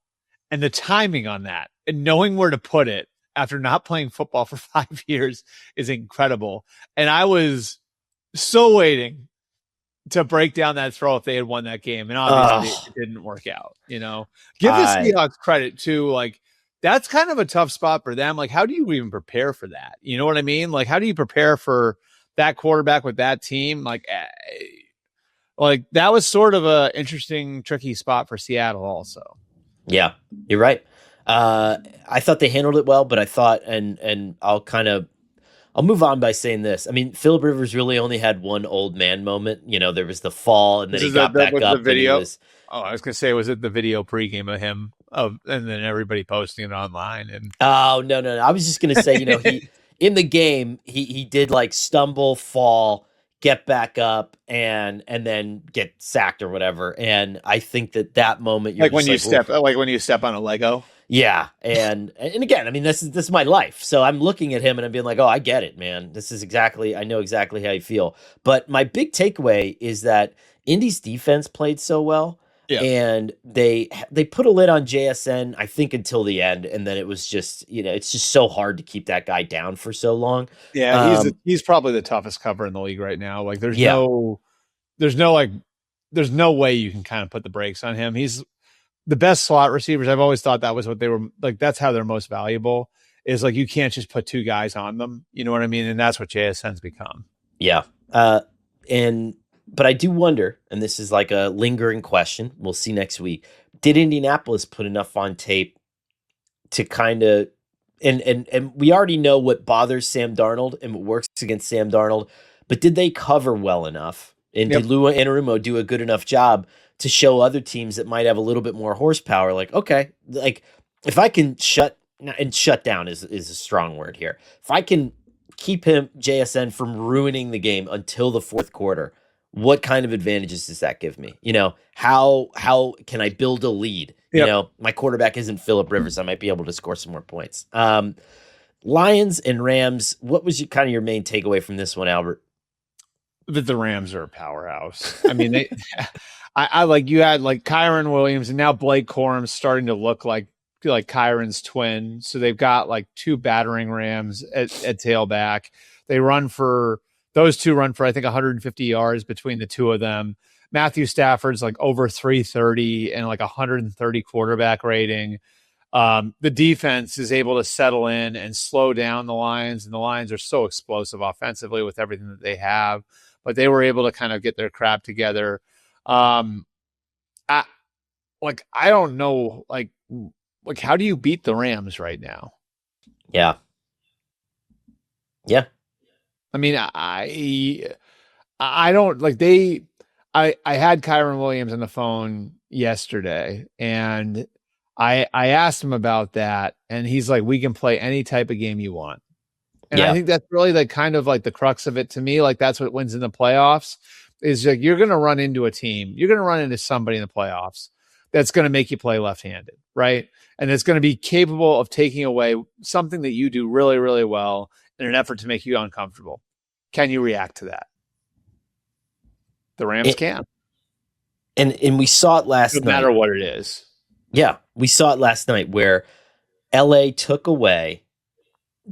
and the timing on that, and knowing where to put it after not playing football for 5 years is incredible. And I was so waiting to break down that throw if they had won that game. And obviously it didn't work out, Give the Seahawks credit too. That's kind of a tough spot for them. How do you even prepare for that? You know what I mean? How do you prepare for that quarterback with that team? That was sort of a interesting, tricky spot for Seattle also. Yeah, you're right. I thought they handled it well, but I thought, and I'll kind of I'll move on by saying this. I mean, Philip Rivers really only had one old man moment. There was the fall, and then This he is got back was the up, and he video. was. Oh, I was gonna say, was it the video pregame of him and then everybody posting it online and Oh no! I was just gonna say, he in the game he did like stumble, fall, get back up, and then get sacked or whatever. And I think that moment you're like just when you step on a Lego. yeah. And again, I mean, this is my life, so I'm looking at him and I'm being like, oh, I get it, man. I know exactly how you feel. But my big takeaway is that Indy's defense played so well. Yeah. And they put a lid on JSN, I think, until the end, and then it was just it's just so hard to keep that guy down for so long. Yeah, he's probably the toughest cover in the league right now. Like there's Yeah. there's no way you can kind of put the brakes on him. He's the best slot receivers. I've always thought that was what they were like. That's how they're most valuable. Is like you can't just put two guys on them. You know what I mean? And that's what JSN's become. Yeah. But I do wonder, and this is like a lingering question, we'll see next week. Did Indianapolis put enough on tape to kind of and we already know what bothers Sam Darnold and what works against Sam Darnold, but did they cover well enough? And did Lua Anarumo do a good enough job to show other teams that might have a little bit more horsepower? Like, okay, like if I can shut down is a strong word here. If I can keep JSN from ruining the game until the fourth quarter, what kind of advantages does that give me? How can I build a lead? My quarterback isn't Philip Rivers. I might be able to score some more points. Lions and Rams. What was your main takeaway from this one, Albert? That the Rams are a powerhouse. I mean, I like you had like Kyron Williams and now Blake Corum's starting to look like Kyron's twin. So they've got like two battering Rams at tailback. Those two run for I think 150 yards between the two of them. Matthew Stafford's like over 330 and like 130 quarterback rating. The defense is able to settle in and slow down the Lions, and the Lions are so explosive offensively with everything that they have, but they were able to kind of get their crap together. I don't know, like how do you beat the Rams right now? Yeah. I mean, I don't like I had Kyron Williams on the phone yesterday and I asked him about that and he's like, we can play any type of game you want. And I think that's really the kind of like the crux of it to me. Like that's what wins in the playoffs is like, you're going to run into a team. You're going to run into somebody in the playoffs that's going to make you play left-handed. Right. And it's going to be capable of taking away something that you do really, really well in an effort to make you uncomfortable. Can you react to that? The Rams can. And we saw it last night. No matter what it is. Yeah, we saw it last night where LA took away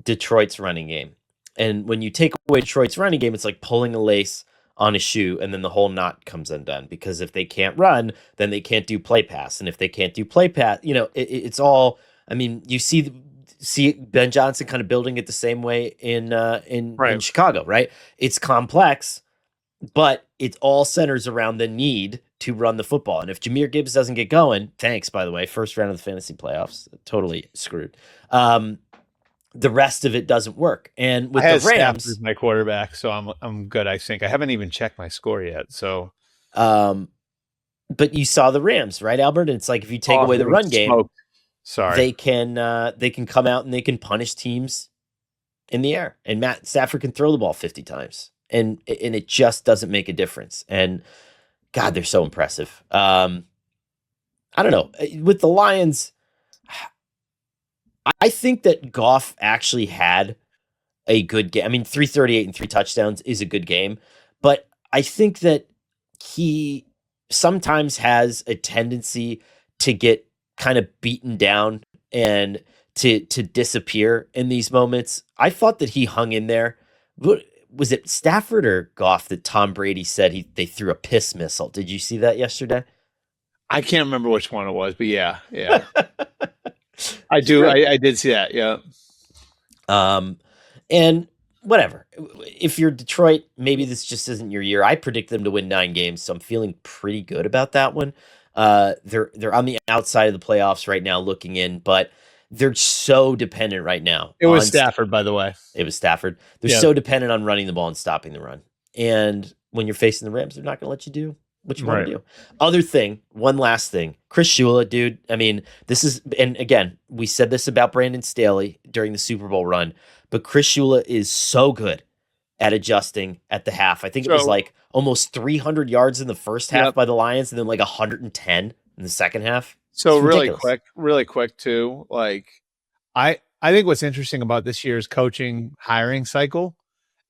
Detroit's running game. And when you take away Detroit's running game, it's like pulling a lace on a shoe and then the whole knot comes undone. Because if they can't run, then they can't do play pass. And if they can't do play pass, it's all, I mean, you see Ben Johnson kind of building it the same way in Chicago, right? It's complex, but it all centers around the need to run the football. And if Jahmyr Gibbs doesn't get going, thanks, by the way, first round of the fantasy playoffs, totally screwed. The rest of it doesn't work. And with the Rams, Stafford, my quarterback, so I'm good. I think I haven't even checked my score yet. So, but you saw the Rams, right, Albert? And it's like if you take away the run game, they can come out and they can punish teams in the air. And Matt Stafford can throw the ball 50 times, and it just doesn't make a difference. And God, they're so impressive. I don't know. With the Lions, I think that Goff actually had a good game. I mean, 338 and 3 touchdowns is a good game, but I think that he sometimes has a tendency to get kind of beaten down and to disappear in these moments. I thought that he hung in there. Was it Stafford or Goff that Tom Brady said they threw a piss missile? Did you see that yesterday? I can't remember which one it was, but yeah. I do. I did see that. Yeah. And whatever. If you're Detroit, maybe this just isn't your year. I predict them to win 9 games, so I'm feeling pretty good about that one. They're on the outside of the playoffs right now, looking in, but they're so dependent right now. It was Stafford, by the way. It was Stafford. They're so dependent on running the ball and stopping the run. And when you're facing the Rams, they're not going to let you do what you want to do. Other thing, one last thing. Chris Shula, dude. I mean, this is, and again, we said this about Brandon Staley during the Super Bowl run, but Chris Shula is so good at adjusting at the half. I think it was like almost 300 yards in the first half by the Lions, and then like 110 in the second half. So really quick too. Like I think what's interesting about this year's coaching hiring cycle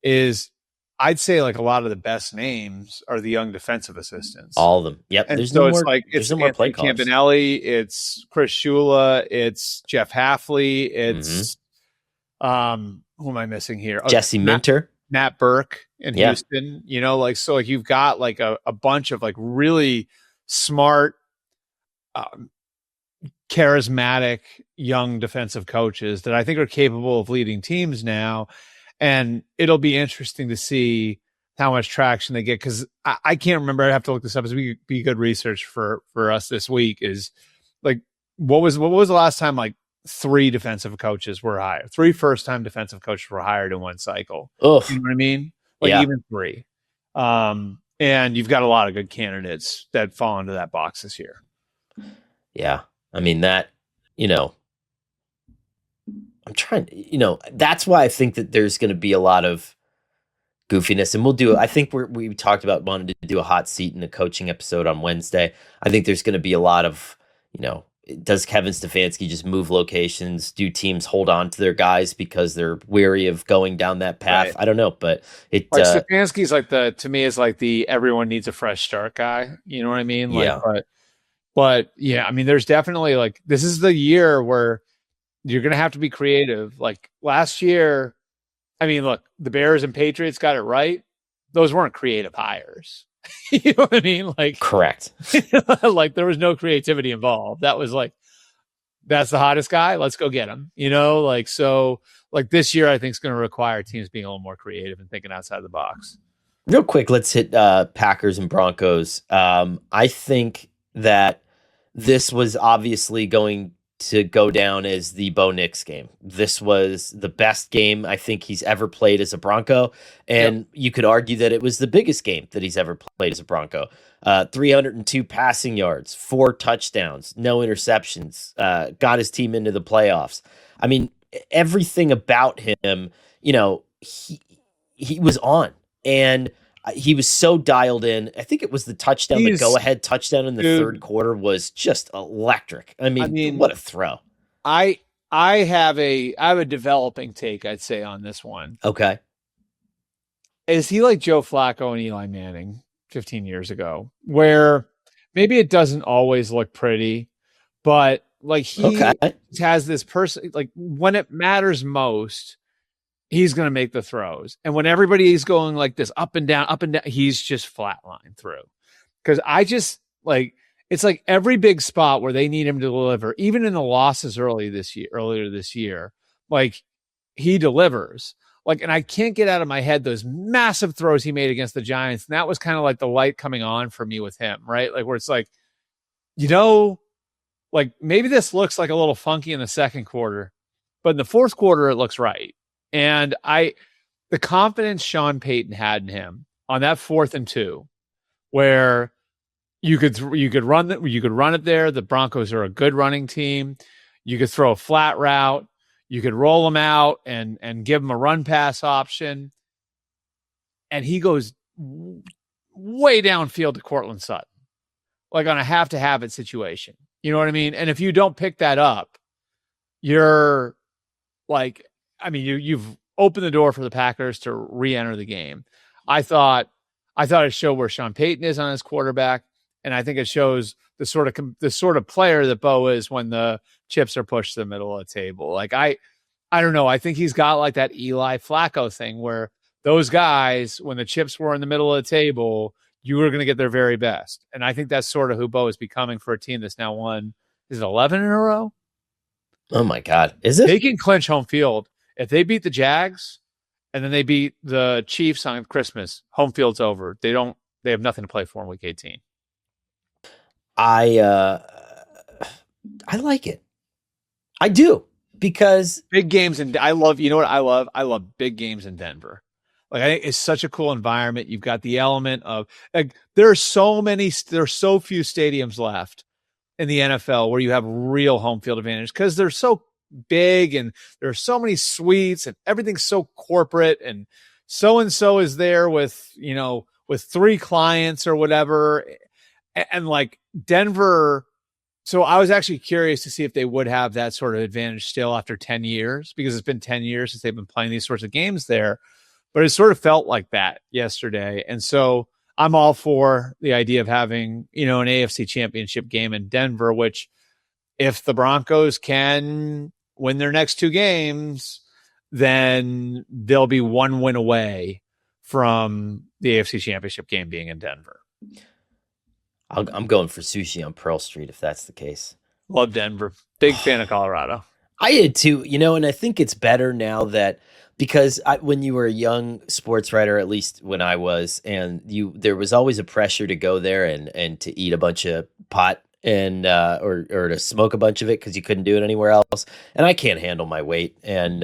is I'd say like a lot of the best names are the young defensive assistants. All of them. Yep. And there's so it's like it's Anthony Campanelli, it's Chris Shula, it's Jeff Hafley, it's who am I missing here? Jesse Minter. Matt Burke in Houston. You know, like so like you've got like a bunch of like really smart charismatic young defensive coaches that I think are capable of leading teams now. And it'll be interesting to see how much traction they get. Cause I can't remember. I have to look this up. It's be good research for us this week is like, what was the last time like 3 defensive coaches were hired? 3 first-time defensive coaches were hired in one cycle. Ugh. You know what I mean? Like even 3. And you've got a lot of good candidates that fall into that box this year. Yeah. I mean, that, you know, I'm trying, you know, that's why I think that there's going to be a lot of goofiness, and we'll do, I think we talked about wanting to do a hot seat in a coaching episode on Wednesday. I think there's going to be a lot of, you know, does Kevin Stefanski just move locations? Do teams hold on to their guys because they're weary of going down that path? Right. I don't know, but it like Stefanski's like to me is like the everyone needs a fresh start guy. You know what I mean? Like, yeah. But yeah, I mean, there's definitely like, this is the year where you're going to have to be creative. Like last year, I mean, look, the Bears and Patriots got it right. Those weren't creative hires. You know what I mean? Like, correct. Like there was no creativity involved. That was like, that's the hottest guy. Let's go get him. You know, like, so like this year, I think is going to require teams being a little more creative and thinking outside the box. Real quick, let's hit Packers and Broncos. I think that this was obviously going to go down as the Bo Nix game. This was the best game I think he's ever played as a Bronco, and you could argue that it was the biggest game that he's ever played as a Bronco. 302 passing yards, 4 touchdowns, no interceptions, got his team into the playoffs. I mean, everything about him, you know, he was on, and he was so dialed in. I think it was the touchdown, the go-ahead touchdown in the third quarter was just electric. I mean, what a throw. I have a developing take, I'd say, on this one. Okay. Is he like Joe Flacco and Eli Manning 15 years ago, where maybe it doesn't always look pretty, but like he has this person, like when it matters most, he's going to make the throws. And when everybody's going like this up and down, he's just flatline through. Because I just like, it's like every big spot where they need him to deliver, even in the losses earlier this year, like he delivers. Like, and I can't get out of my head those massive throws he made against the Giants. And that was kind of like the light coming on for me with him, right? Like where it's like, you know, like maybe this looks like a little funky in the second quarter, but in the fourth quarter, it looks right. And the confidence Sean Payton had in him on that 4th and 2, where you could run it there. The Broncos are a good running team. You could throw a flat route. You could roll them out and give them a run pass option. And he goes way downfield to Cortland Sutton, like on a have to have it situation. You know what I mean? And if you don't pick that up, you're like, I mean, you've opened the door for the Packers to re-enter the game. I thought it showed where Sean Payton is on his quarterback, and I think it shows the sort of player that Bo is when the chips are pushed to the middle of the table. Like I don't know. I think he's got like that Eli Flacco thing where those guys, when the chips were in the middle of the table, you were going to get their very best. And I think that's sort of who Bo is becoming for a team that's now won. Is it 11 in a row? Oh my God. Is it? They can clinch home field. If they beat the Jags and then they beat the Chiefs on Christmas, home field's over. They have nothing to play for in week 18. I like it. I do. because big games, and I love. You know what I love? I love big games in Denver. Like, I think it's such a cool environment. You've got the element of, like, there's so few stadiums left in the NFL where you have real home field advantage because they're so big and there are so many suites and everything's so corporate, and so is there with, with 3 clients or whatever. And like Denver. So I was actually curious to see if they would have that sort of advantage still after 10 years, because it's been 10 years since they've been playing these sorts of games there. But it sort of felt like that yesterday. And so I'm all for the idea of having, an AFC championship game in Denver, which, if the Broncos can win their next 2 games, then they'll be 1 win away from the AFC championship game being in Denver. I'm going for sushi on Pearl Street if that's the case. Love Denver. Big fan of Colorado. I did too, and I think it's better now that, because when you were a young sports writer, at least when I was, and there was always a pressure to go there and to eat a bunch of pot and or to smoke a bunch of it because you couldn't do it anywhere else. And I can't handle my weight, and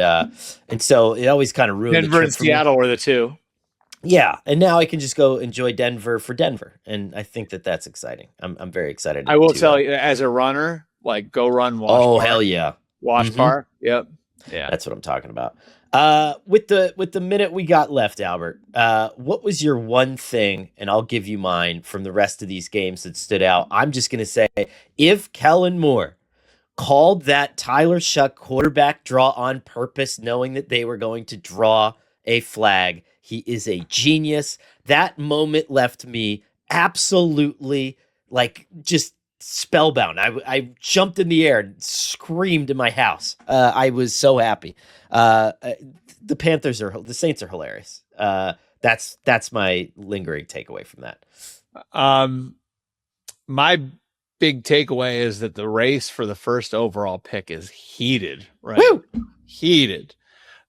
so it always kind of ruined. Denver and Seattle were the 2. Yeah, and now I can just go enjoy Denver for Denver, and I think that's exciting. I'm very excited. I will tell you, as a runner, like, go run Wash Park. Hell yeah, Wash Park. Yep, yeah, that's what I'm talking about. With the minute we got left, Albert, what was your one thing, and I'll give you mine, from the rest of these games that stood out? I'm just gonna say, if Kellen Moore called that Tyler Shuck quarterback draw on purpose, knowing that they were going to draw a flag, he is a genius. That moment left me absolutely, like, just spellbound. I jumped in the air and screamed in my house. I was so happy. The Saints are hilarious. That's my lingering takeaway from that. My big takeaway is that the race for the first overall pick is heated, right? Woo! Heated.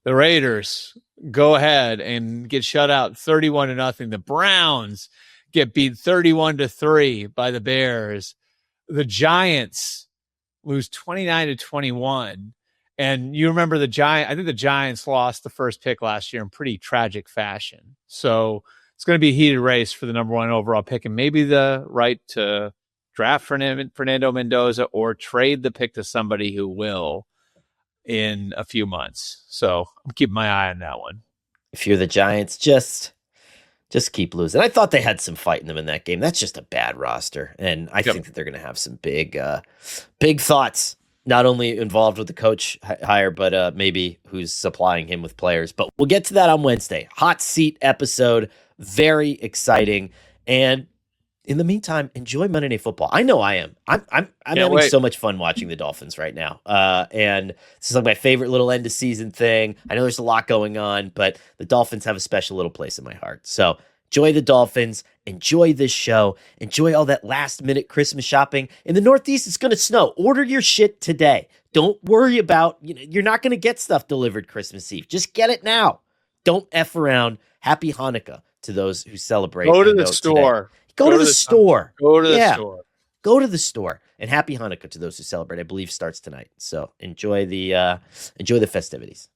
The Raiders go ahead and get shut out 31-0. The Browns get beat 31-3 by the Bears. The Giants lose 29-21. And you remember I think the Giants lost the first pick last year in pretty tragic fashion. So it's going to be a heated race for the number 1 overall pick, and maybe the right to draft Fernando Mendoza or trade the pick to somebody who will in a few months. So I'm keeping my eye on that one. If you're the Giants, just keep losing. I thought they had some fight in them in that game. That's just a bad roster. And I think that they're going to have some big thoughts, not only involved with the coach hire, but maybe who's supplying him with players. But we'll get to that on Wednesday. Hot seat episode. Very exciting. And in the meantime, enjoy Monday Night Football. I know I am. I'm having so much fun watching the Dolphins right now. And this is like my favorite little end of season thing. I know there's a lot going on, but the Dolphins have a special little place in my heart. So enjoy the Dolphins. Enjoy this show. Enjoy all that last minute Christmas shopping. In the Northeast, it's going to snow. Order your shit today. Don't worry about, you're not going to get stuff delivered Christmas Eve. Just get it now. Don't F around. Happy Hanukkah to those who celebrate. Go to the store. Today. Go to the store. Go to the store. Go to the store. And happy Hanukkah to those who celebrate. I believe starts tonight. So enjoy the festivities.